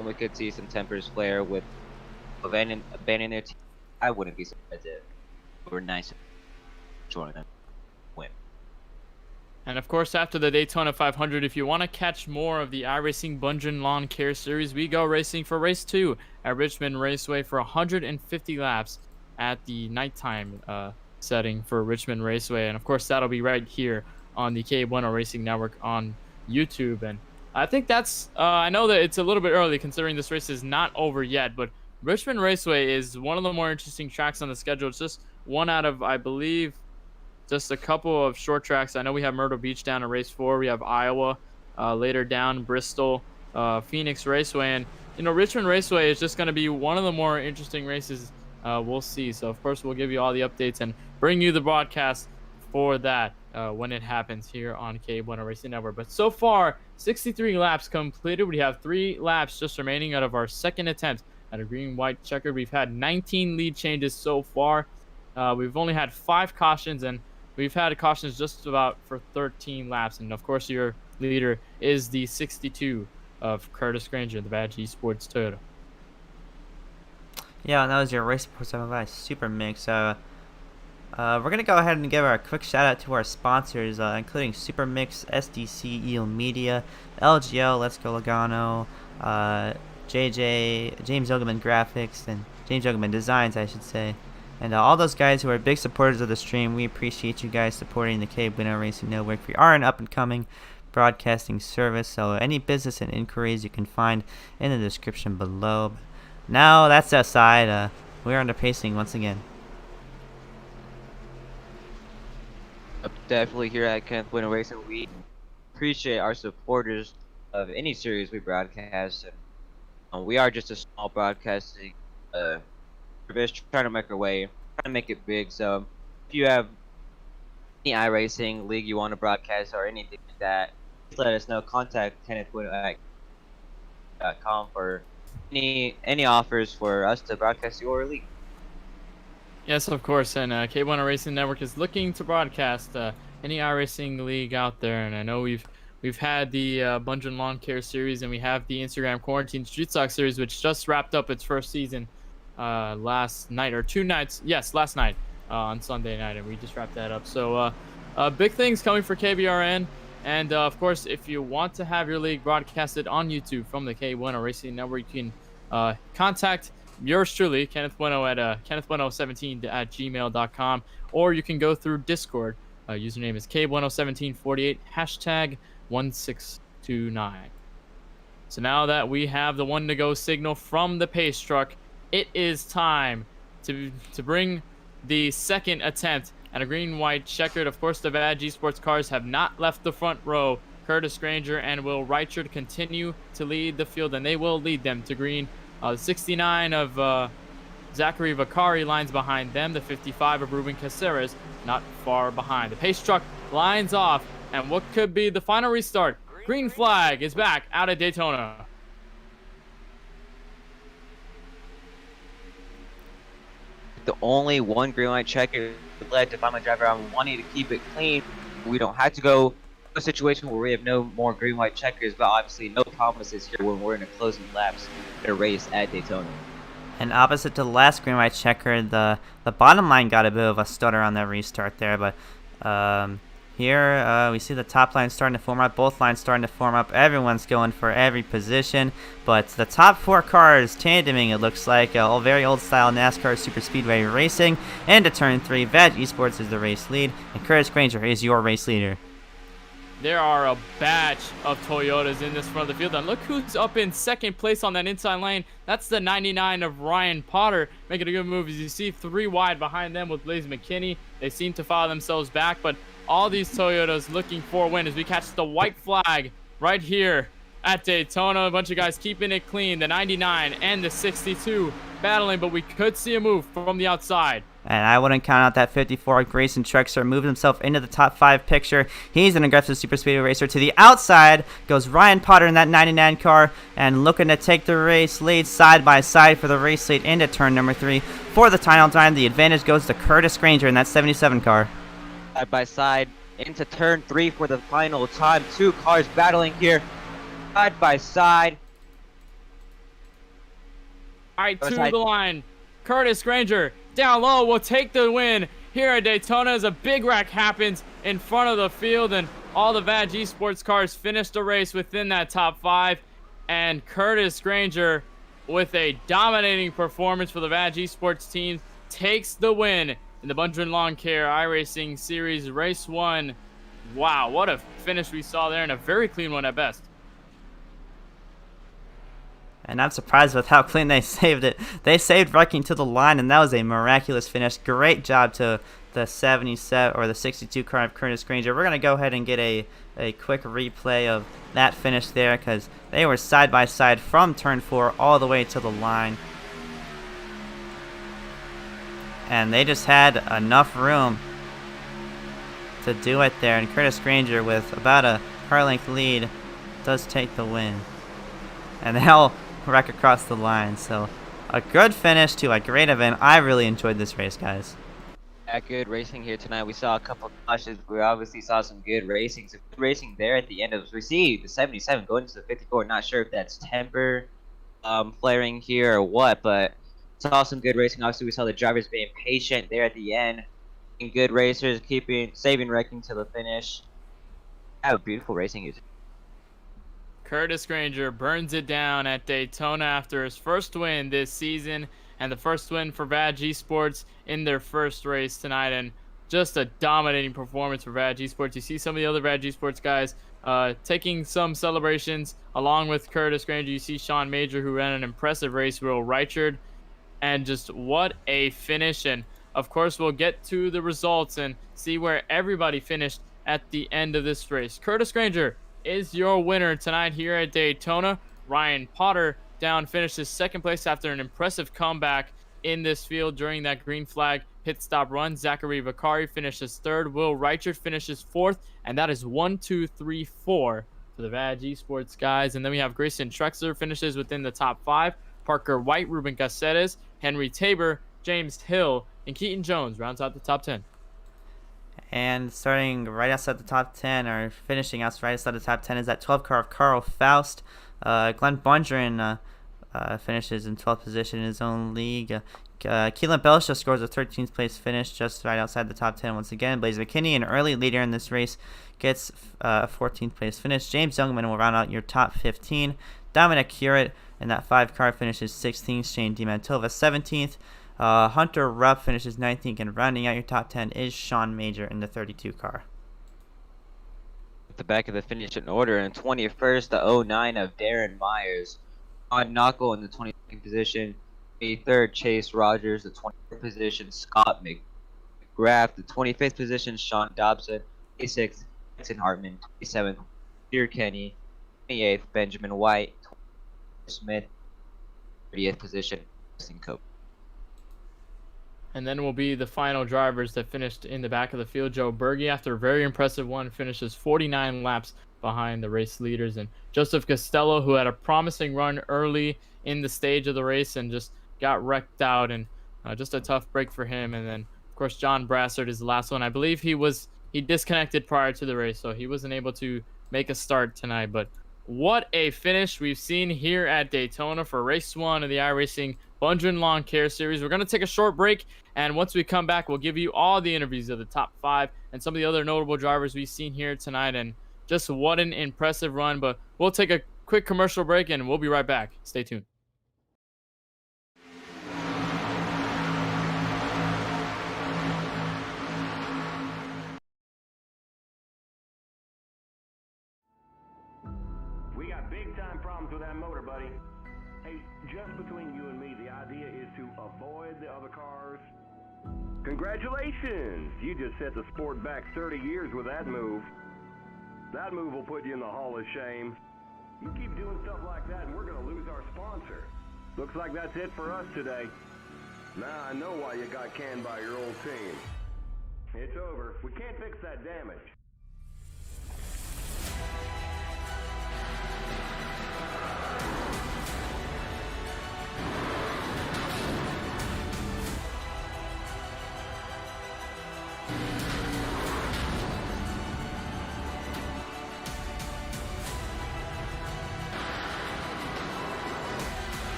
We could see some tempers flare with abandoning their team. I wouldn't be surprised if it were nice to join them. Win. And of course, after the Daytona 500, if you want to catch more of the iRacing Bundren Lawn Care Series, we go racing for race 2 at Richmond Raceway for 150 laps at the nighttime setting for Richmond Raceway. And of course, that'll be right here on the K Bueno Racing Network on YouTube. And I think that's, I know that it's a little bit early considering this race is not over yet, but Richmond Raceway is one of the more interesting tracks on the schedule. It's just one out of, I believe, just a couple of short tracks. I know we have Myrtle Beach down in race 4. We have Iowa later down, Bristol, Phoenix Raceway. And, you know, Richmond Raceway is just going to be one of the more interesting races we'll see. So, of course, we'll give you all the updates and bring you the broadcast for that when it happens here on K Bueno Racing Network. But so far, 63 laps completed. We have 3 laps just remaining out of our second attempt at a green-white checkered. We've had 19 lead changes so far. We've only had 5 cautions, and we've had cautions just about for 13 laps. And, of course, your leader is the 62 of Curtis Granger, the Badge Esports Toyota. Yeah, and that was your Race Report 7 Super Mix. We're going to go ahead and give our quick shout out to our sponsors, including Super Mix, SDC, Eel Media, LGL, Let's Go Logano, James Ogeman Graphics, and James Ogeman Designs, I should say. And all those guys who are big supporters of the stream, we appreciate you guys supporting the K Bueno Racing Network. We are an up-and-coming broadcasting service, so any business and inquiries you can find in the description below. Now, that's aside, we're under pacing once again. Definitely here at Kenneth Bueno Racing, we appreciate our supporters of any series we broadcast. And, we are just a small broadcasting service trying to make our way, trying to make it big. So if you have any iRacing league you want to broadcast or anything like that, please let us know. Contact Kenneth Bueno at .com for any offers for us to broadcast your league. Yes, of course, and K Bueno Racing Network is looking to broadcast any iRacing league out there, and I know we've had the Bundren Lawn Care Series, and we have the Instagram Quarantine Street Stock Series, which just wrapped up its first season last night, or 2 nights, yes, last night on Sunday night, and we just wrapped that up. So big things coming for KBRN, and of course, if you want to have your league broadcasted on YouTube from the K Bueno Racing Network, you can contact yours truly, Kenneth Bueno, at kennethbueno17@gmail.com, or you can go through Discord. Username is kbueno1748 #1629. So now that we have the 1 to go signal from the pace truck, it is time to bring the second attempt at a green-white checkered. Of course, the Badge Esports cars have not left the front row. Curtis Granger and Will Reichard continue to lead the field, and they will lead them to green. The 69 of Zachary Vakari lines behind them. The 55 of Ruben Caceres not far behind. The pace truck lines off, and what could be the final restart. Green flag is back out at Daytona. The only one green light checker left. If I'm a driver, I'm wanting to keep it clean. We don't have to go to a situation where we have no more green white checkers, but obviously no promises here when we're in a closing laps in a race at Daytona. And opposite to the last green white checker, the bottom line got a bit of a stutter on that restart there, but here we see the top line starting to form up, both lines starting to form up. Everyone's going for every position, but the top 4 cars tandeming, it looks like, very old style NASCAR Super Speedway racing. And to turn 3, Badge Esports is the race lead, and Curtis Granger is your race leader. There are a batch of Toyotas in this front of the field, and look who's up in second place on that inside lane. That's the 99 of Ryan Potter, making a good move. As you see, 3 wide behind them with Blaze McKinney. They seem to file themselves back, but all these Toyotas looking for a win as we catch the white flag right here at Daytona. A bunch of guys keeping it clean. The 99 and the 62 battling, but we could see a move from the outside. And I wouldn't count out that 54 Grayson Trexler moved himself into the top 5 picture. He's an aggressive super speedway racer. To the outside goes Ryan Potter in that 99 car and looking to take the race lead side by side for the race lead into turn number 3. For the final time, the advantage goes to Curtis Granger in that 77 car. Side by side into turn 3 for the final time. 2 cars battling here side by side. All right, to the line. Curtis Granger down low will take the win here at Daytona as a big wreck happens in front of the field, and all the VAG Esports cars finish the race within that top 5. And Curtis Granger, with a dominating performance for the VAG Esports team, takes the win in the Bundren Lawn Care iRacing Series Race 1. Wow, what a finish we saw there, and a very clean one at best. And I'm surprised with how clean they saved it. They saved wrecking to the line, and that was a miraculous finish. Great job to the 77 or the 62 car of Curtis Granger. We're going to go ahead and get a quick replay of that finish there, because they were side by side from turn 4 all the way to the line. And they just had enough room to do it there. And Curtis Granger, with about a car length lead, does take the win. And they'll wreck across the line. So a good finish to a great event. I really enjoyed this race, guys. Yeah, good racing here tonight. We saw a couple of crashes. We obviously saw some good racing. Some good racing there at the end. We see the 77 going into the 54. Not sure if that's temper flaring here or what, but saw some good racing. Obviously, we saw the drivers being patient there at the end. Good racers saving wrecking to the finish. Have a beautiful racing here. Curtis Granger burns it down at Daytona after his first win this season and the first win for VAG Esports in their first race tonight, and just a dominating performance for VAG Esports. You see some of the other VAG Esports guys taking some celebrations along with Curtis Granger. You see Sean Major, who ran an impressive race, Will Reichard, and just what a finish. And of course, we'll get to the results and see where everybody finished at the end of this race. Curtis Granger is your winner tonight here at Daytona. Ryan Potter finishes second place after an impressive comeback in this field during that green flag pit stop run. Zachary Vakari finishes third. Will Reichard finishes fourth. And that is 1, 2, 3, 4 for the VAG Esports guys. And then we have Grayson Trexler finishes within the top 5. Parker White, Ruben Caceres, Henry Tabor, James Hill, and Keaton Jones rounds out the top 10. And starting right outside the top 10, or finishing us right outside the top 10, is that 12 car of Carl Faust. Glenn Bundren finishes in 12th position in his own league. Kelan Belsha scores a 13th place finish just right outside the top 10 once again. Blaze McKinney, an early leader in this race, gets a 14th place finish. James Youngman will round out your top 15. Dominic Curate in that 5 car finishes 16th. Shane DiMantova 17th. Hunter Rupp finishes 19th, and rounding out your top 10 is Sean Major in the 32 car. At the back of the finish in order, in 21st, the 09 of Darren Myers. Todd Knuckle in the 22nd position. 23rd, Chase Rogers. The 24th position, Scott McGrath. The 25th position, Sean Dobson. 26th, Jackson Hartman. 27th, Peter Kenny. 28th, Benjamin White. 24th, Smith. 30th position, Justin Cope. And then will be the final drivers that finished in the back of the field. Joe Berge, after a very impressive one, finishes 49 laps behind the race leaders. And Joseph Costello, who had a promising run early in the stage of the race and just got wrecked out, and just a tough break for him. And then, of course, John Brassard is the last one. I believe he disconnected prior to the race, so he wasn't able to make a start tonight. But what a finish we've seen here at Daytona for race 1 of the iRacing Bundren Lawn Care Series. We're going to take a short break, and once we come back, we'll give you all the interviews of the top 5 and some of the other notable drivers we've seen here tonight. And just what an impressive run. But we'll take a quick commercial break, and we'll be right back. Stay tuned. We got big time problems with that motor, buddy. Hey, just between you and me, the idea is to avoid the other cars. Congratulations! You just set the sport back 30 years with that move. That move will put you in the Hall of Shame. You keep doing stuff like that and we're going to lose our sponsor. Looks like that's it for us today. Now I know why you got canned by your old team. It's over. We can't fix that damage.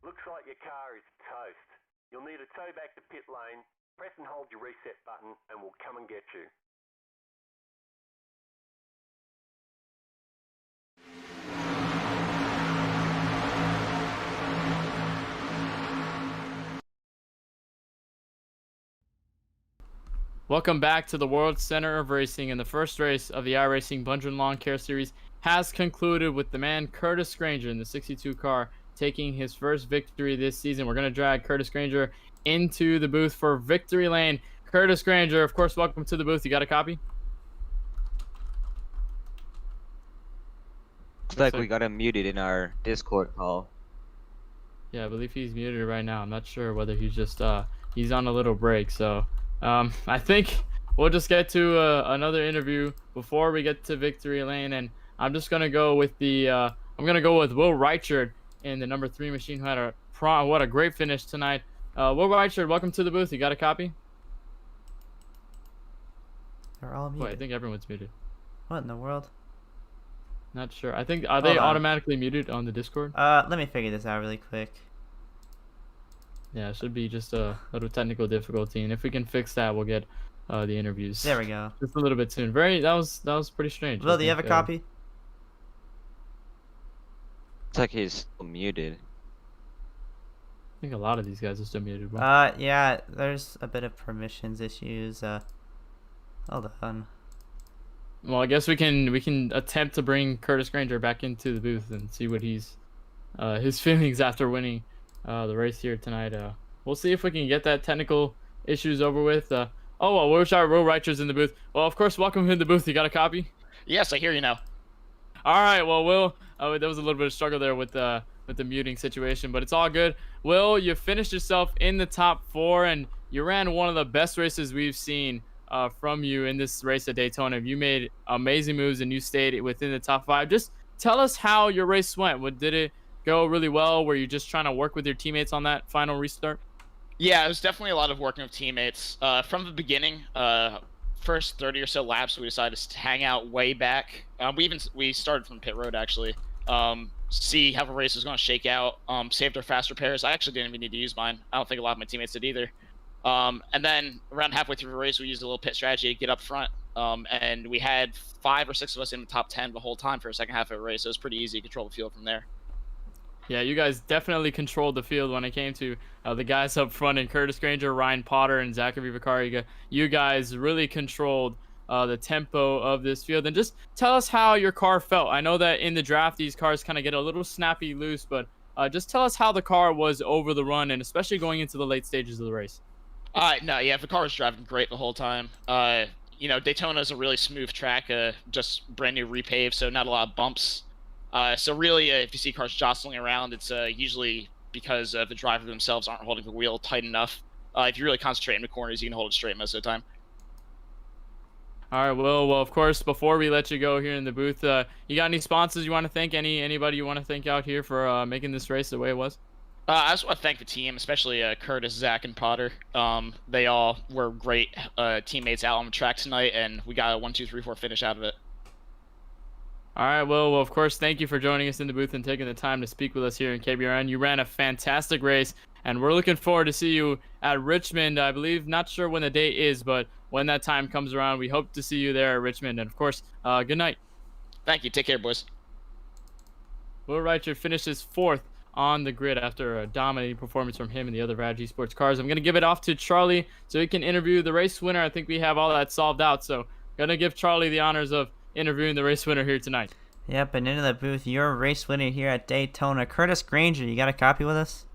Looks like your car is toast. You'll need a tow back to pit lane. Press and hold your reset button and we'll come and get you. Welcome back to the World Center of Racing, and the first race of the iRacing Bundren Lawn Care Series has concluded with the man Curtis Granger in the 62 car taking his first victory this season. We're going to drag Curtis Granger into the booth for victory lane. Curtis Granger, of course, welcome to the booth. You got a copy? Looks like we got him muted in our Discord call. Yeah, I believe he's muted right now. I'm not sure whether he's just he's on a little break. So I think we'll just get to another interview before we get to victory lane, and I'm just gonna go with the I'm gonna go with Will Reichard in the number 3 machine, who had what a great finish tonight. Will Reichard, welcome to the booth. You got a copy? They're all muted. Wait, I think everyone's muted. What in the world? Not sure. I think are they automatically muted on the Discord? Let me figure this out really quick. Yeah, it should be just a little technical difficulty, and if we can fix that, we'll get the interviews. There we go. Just a little bit soon. That was pretty strange. Will, do you have a copy? Looks like he's still muted. I think a lot of these guys are still muted. Bro. Yeah, there's a bit of permissions issues. Hold on. Well, I guess we can attempt to bring Curtis Granger back into the booth and see what his feelings after winning the race here tonight. We'll see if we can get that technical issues over with. Will Reichard's in the booth. Well, of course, welcome in the booth. You got a copy? Yes, I hear you now. All right. Well, Will, there was a little bit of struggle there with the muting situation, but it's all good. Will, you finished yourself in the top 4, and you ran one of the best races we've seen from you in this race at Daytona. You made amazing moves and you stayed within the top 5. Just tell us how your race went. Did it go really well? Were you just trying to work with your teammates on that final restart? Yeah, it was definitely a lot of working with teammates. From the beginning, first 30 or so laps, we decided to hang out way back. We started from pit road, actually. See how the race was going to shake out. Saved our fast repairs. I actually didn't even need to use mine. I don't think a lot of my teammates did either. And then around halfway through the race, we used a little pit strategy to get up front. And we had 5 or 6 of us in the top 10 the whole time for the second half of the race. So it was pretty easy to control the field from there. Yeah, you guys definitely controlled the field when it came to the guys up front, and Curtis Granger, Ryan Potter, and Zachary Vicari. You guys really controlled the tempo of this field. And just tell us how your car felt. I know that in the draft, these cars kind of get a little snappy loose, but just tell us how the car was over the run, and especially going into the late stages of the race. The car was driving great the whole time. Daytona is a really smooth track, just brand new repave, so not a lot of bumps. So really, if you see cars jostling around, it's usually because the driver themselves aren't holding the wheel tight enough. If you really concentrate in the corners, you can hold it straight most of the time. All right, well, of course, before we let you go here in the booth, you got any sponsors you want to thank? Anybody you want to thank out here for making this race the way it was? I just want to thank the team, especially Curtis, Zach, and Potter. They all were great teammates out on the track tonight, and we got a 1, 2, 3, 4 finish out of it. All right, well, of course, thank you for joining us in the booth and taking the time to speak with us here in KBRN. You ran a fantastic race, and we're looking forward to see you at Richmond. I believe, not sure when the date is, but when that time comes around. We hope to see you there at Richmond. And of course, good night. Thank you. Take care, boys. Will Reichert finishes 4th on the grid after a dominating performance from him and the other Rad Esports cars. I'm going to give it off to Charlie so he can interview the race winner. I think we have all that solved out. So going to give Charlie the honors of interviewing the race winner here tonight. Yep, and into the booth, your race winner here at Daytona, Curtis Granger. You got a copy with us?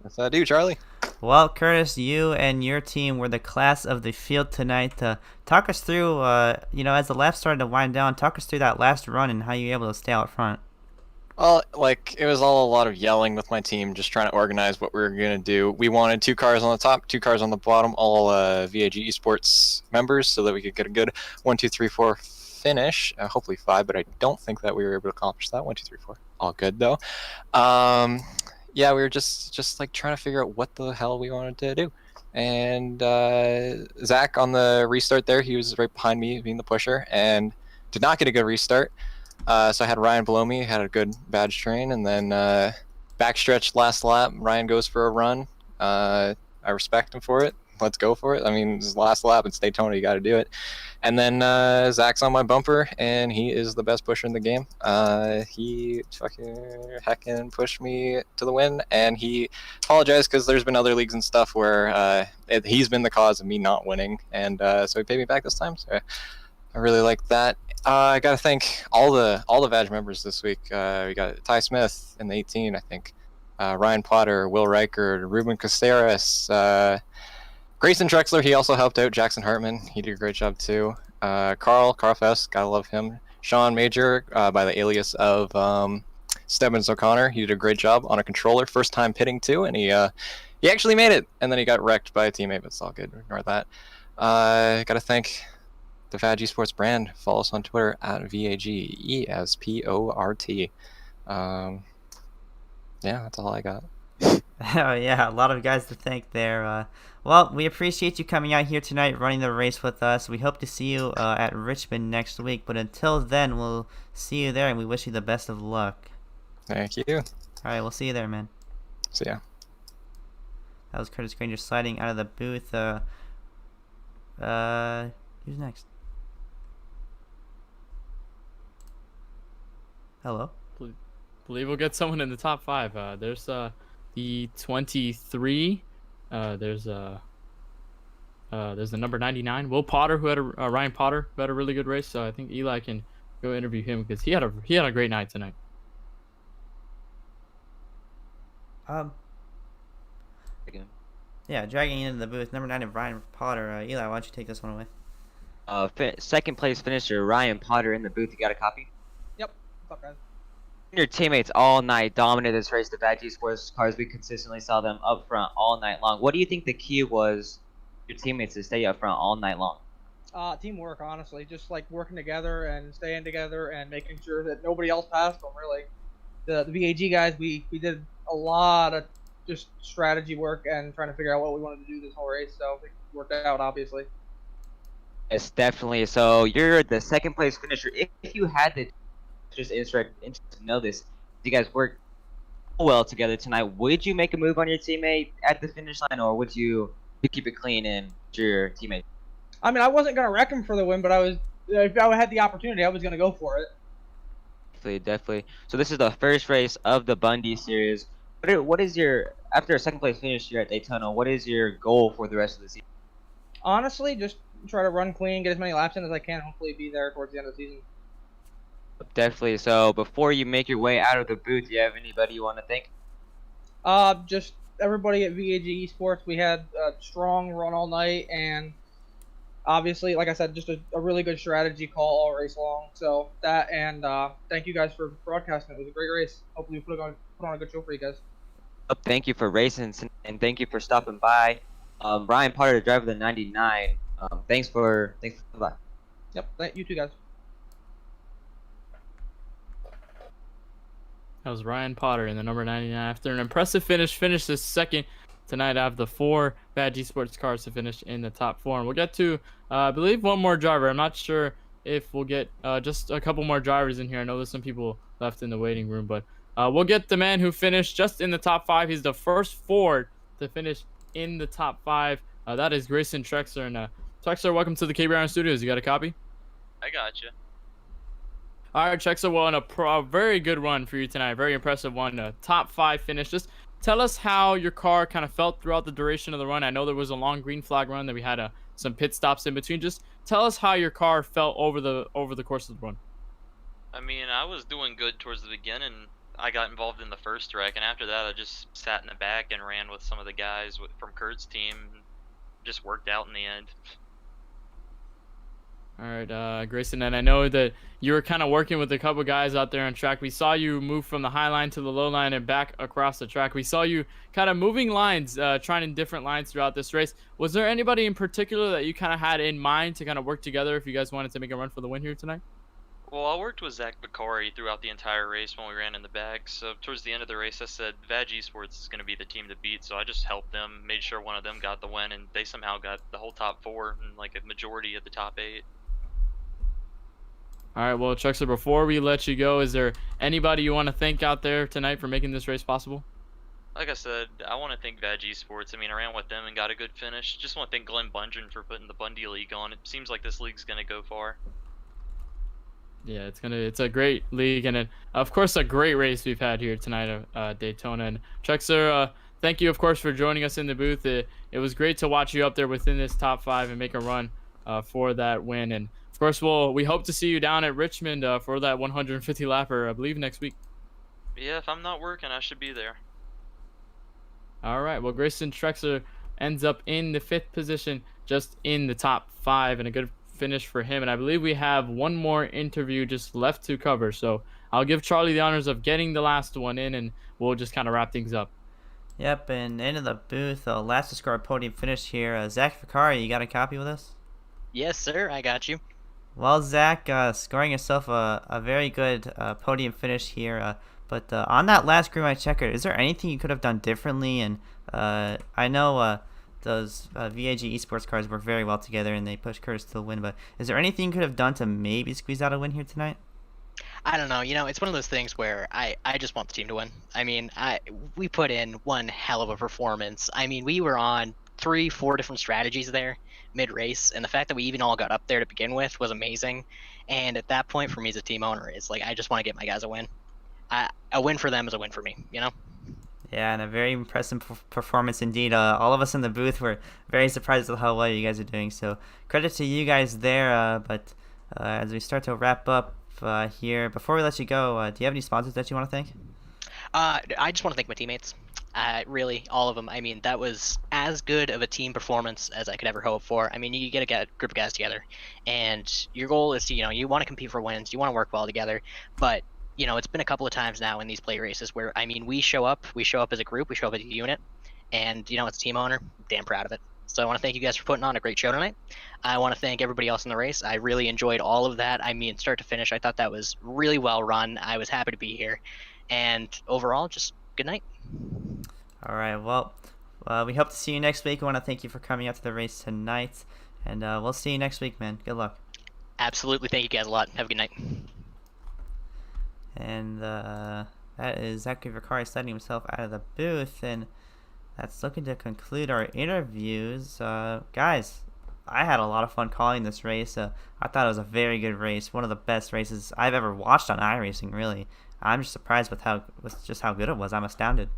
Yes, I do, Charlie. Well, Curtis, you and your team were the class of the field tonight. Talk us through, as the laps started to wind down, talk us through that last run and how you were able to stay out front. Well, it was all a lot of yelling with my team, just trying to organize what we were going to do. We wanted 2 cars on the top, 2 cars on the bottom, all VAG Esports members, so that we could get a good 1, 2, 3, 4 finish. Hopefully 5, but I don't think that we were able to accomplish that. 1, 2, 3, 4. All good, though. Yeah, we were just trying to figure out what the hell we wanted to do. And Zach on the restart there, he was right behind me, being the pusher, and did not get a good restart. So I had Ryan below me, had a good badge train, and then backstretch last lap. Ryan goes for a run. I respect him for it. Let's go for it. I mean, this is the last lap. It's Daytona. You got to do it. And then Zach's on my bumper, and he is the best pusher in the game. He fucking heckin' pushed me to the win, and he apologized because there's been other leagues and stuff where he's been the cause of me not winning, and so he paid me back this time. So I really like that. I got to thank all the VAG members this week. We got Ty Smith in the 18, I think. Ryan Potter, Will Reichert, Ruben Caceres, Grayson Drexler, he also helped out. Jackson Hartman, he did a great job too. Carl Fest, gotta love him. Sean Major, by the alias of Stebbins O'Connor, he did a great job on a controller. First time pitting too, and he actually made it. And then he got wrecked by a teammate, but it's all good. Ignore that. Gotta thank the VAG Esports brand. Follow us on Twitter at VAGESPORT. Yeah, that's all I got. Oh yeah, a lot of guys to thank there. Well, we appreciate you coming out here tonight, running the race with us. We hope to see you at Richmond next week, but until then, we'll see you there, and we wish you the best of luck. Thank you. All right, we'll see you there, man. See ya. That was Curtis Granger sliding out of the booth. Who's next? Hello? Believe we'll get someone in the top 5. There's the 23. There's the number 99, Will Potter, who had Ryan Potter, who had a really good race. So I think Eli can go interview him because he had a great night tonight. Yeah, dragging into the booth, number 9 of Ryan Potter. Eli, why don't you take this one away? Second place finisher Ryan Potter in the booth. You got a copy? Yep. What's up, guys? Your teammates all night dominated this race. The VAG Esports cars, we consistently saw them up front all night long. What do you think the key was your teammates to stay up front all night long? Teamwork, honestly. Just like working together and staying together and making sure that nobody else passed them, really. The VAG guys, we did a lot of just strategy work and trying to figure out what we wanted to do this whole race, so it worked out, obviously. Yes, definitely. So you're the second place finisher. If you had the just interested to know this, you guys worked well together tonight. Would you make a move on your teammate at the finish line, or would you keep it clean and your teammate? I mean, I wasn't gonna wreck him for the win, but if I had the opportunity, I was gonna go for it. Definitely. So this is the first race of the Bundy series. What is your, after a second place finish here at Daytona, what is your goal for the rest of the season? Honestly, just try to run clean, get as many laps in as I can, hopefully be there towards the end of the season. Definitely. So before you make your way out of the booth, do you have anybody you want to thank? Just everybody at VAG Esports. We had a strong run all night, and obviously, like I said, just a really good strategy call all race long. So that, and thank you guys for broadcasting. It was a great race. Hopefully we put on a good show for you guys. Thank you for racing, and thank you for stopping by. Ryan Potter, the driver of the 99. Thanks for by. Yep. Thank you too, guys. That was Ryan Potter in the number 99. After an impressive finishes second tonight out of the 4 VAG Esports cars to finish in the top 4. And we'll get to, I believe, one more driver. I'm not sure if we'll get just a couple more drivers in here. I know there's some people left in the waiting room, but we'll get the man who finished just in the top 5. He's the first Ford to finish in the top 5. That is Grayson Drexler, and Chexer, welcome to the KBRN studios. You got a copy? I got you. All right, Chexer, well, a very good run for you tonight. Very impressive one. A top 5 finish. Just tell us how your car kind of felt throughout the duration of the run. I know there was a long green flag run that we had some pit stops in between. Just tell us how your car felt over the course of the run. I mean, I was doing good towards the beginning. I got involved in the first wreck, and after that, I just sat in the back and ran with some of the guys from Kurt's team. Just worked out in the end. All right, Grayson, and I know that you were kind of working with a couple guys out there on track. We saw you move from the high line to the low line and back across the track. We saw you kind of moving lines, trying in different lines throughout this race. Was there anybody in particular that you kind of had in mind to kind of work together if you guys wanted to make a run for the win here tonight? Well, I worked with Zach Bakari throughout the entire race when we ran in the back. So towards the end of the race, I said Vag Esports is going to be the team to beat. So I just helped them, made sure one of them got the win, and they somehow got the whole top 4 and like a majority of the top 8. All right, well, Chuckster, before we let you go, is there anybody you want to thank out there tonight for making this race possible? Like I said, I want to thank Vag Esports. I mean, I ran with them and got a good finish. Just want to thank Glenn Bundren for putting the Bundy League on. It seems like this league's going to go far. Yeah, it's a great league, and of course a great race we've had here tonight at Daytona. And Chuckster, thank you, of course, for joining us in the booth. It was great to watch you up there within this top 5 and make a run for that win. And of course, we hope to see you down at Richmond for that 150 lapper, I believe, next week. Yeah, if I'm not working, I should be there. All right, well, Grayson Trexler ends up in the 5th position, just in the top 5, and a good finish for him. And I believe we have one more interview just left to cover, so I'll give Charlie the honors of getting the last one in, and we'll just kind of wrap things up. Yep, and into the booth, last to score a podium finish here. Zach Vicari, you got a copy with us? Yes, sir, I got you. Well, Zach, scoring yourself a very good podium finish here. But on that last green white checker, is there anything you could have done differently? And I know those VAG esports cars work very well together, and they pushed Curtis to the win. But is there anything you could have done to maybe squeeze out a win here tonight? I don't know. It's one of those things where I just want the team to win. I mean, we put in one hell of a performance. I mean, we were on 3-4 different strategies there mid-race, and the fact that we even all got up there to begin with was amazing. And at that point, for me as a team owner, it's like I just want to get my guys a win. A win for them is a win for me, Yeah, and a very impressive performance indeed. All of us in the booth were very surprised at how well you guys are doing. So credit to you guys there. But as we start to wrap up here, before we let you go, do you have any sponsors that you want to thank? I just want to thank my teammates. Really, all of them. I mean, that was as good of a team performance as I could ever hope for. I mean, you get a group of guys together, and your goal is to, you want to compete for wins, you want to work well together, but it's been a couple of times now in these play races where, I mean, we show up as a group, we show up as a unit, and, as a team owner, I'm damn proud of it. So I want to thank you guys for putting on a great show tonight. I want to thank everybody else in the race. I really enjoyed all of that. I mean, start to finish, I thought that was really well run. I was happy to be here. And overall, just good night. All right, well, we hope to see you next week. I want to thank you for coming out to the race tonight. And we'll see you next week, man. Good luck. Absolutely. Thank you guys a lot. Have a good night. And that is Zachary Vicari setting himself out of the booth, and that's looking to conclude our interviews. Guys, I had a lot of fun calling this race. I thought it was a very good race, one of the best races I've ever watched on iRacing, really. I'm just surprised with just how good it was. I'm astounded.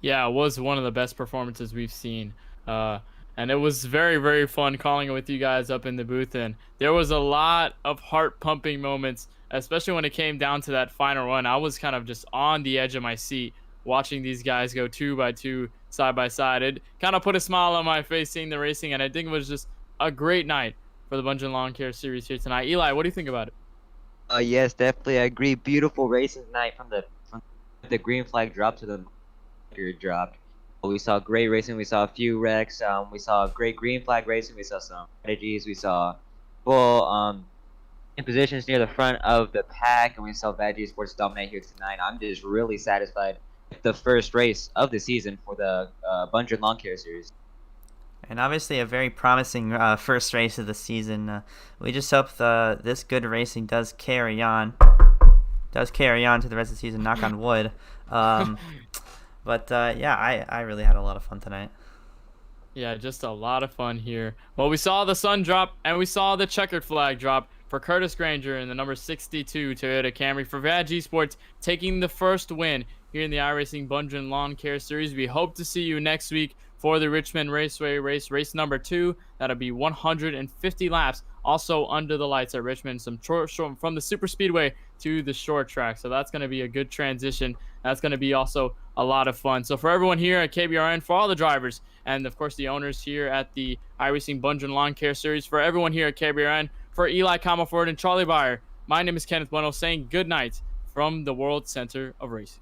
Yeah, it was one of the best performances we've seen. And it was very, very fun calling it with you guys up in the booth. And there was a lot of heart-pumping moments, especially when it came down to that final run. I was kind of just on the edge of my seat watching these guys go 2 by 2, side by side. It kind of put a smile on my face seeing the racing, and I think it was just a great night for the Bundren Lawn Care Series here tonight. Eli, what do you think about it? Yes, definitely. I agree. Beautiful racing tonight from the green flag drop to the dropped. We saw great racing. We saw a few wrecks. We saw great green flag racing. We saw some strategies. We saw full in positions near the front of the pack, and we saw Vag Sports dominate here tonight. I'm just really satisfied with the first race of the season for the Bundren Lawn Care Series. And obviously a very promising first race of the season. We just hope this good racing does carry on to the rest of the season, knock on wood. But yeah, I really had a lot of fun tonight. Yeah, just a lot of fun here. Well, we saw the sun drop and we saw the checkered flag drop for Curtis Granger in the number 62 Toyota Camry for Vag Esports, taking the first win here in the iRacing Bundren Lawn Care Series. We hope to see you next week for the Richmond Raceway race number 2. That'll be 150 laps, also under the lights at Richmond. Some short from the super speedway to the short track. So that's going to be a good transition. That's going to be also a lot of fun. So for everyone here at KBRN, for all the drivers, and of course the owners here at the iRacing Bundren Lawn Care Series, for everyone here at KBRN, for Eli Commerford and Charlie Baier, my name is Kenneth Bueno saying good night from the World Center of Racing.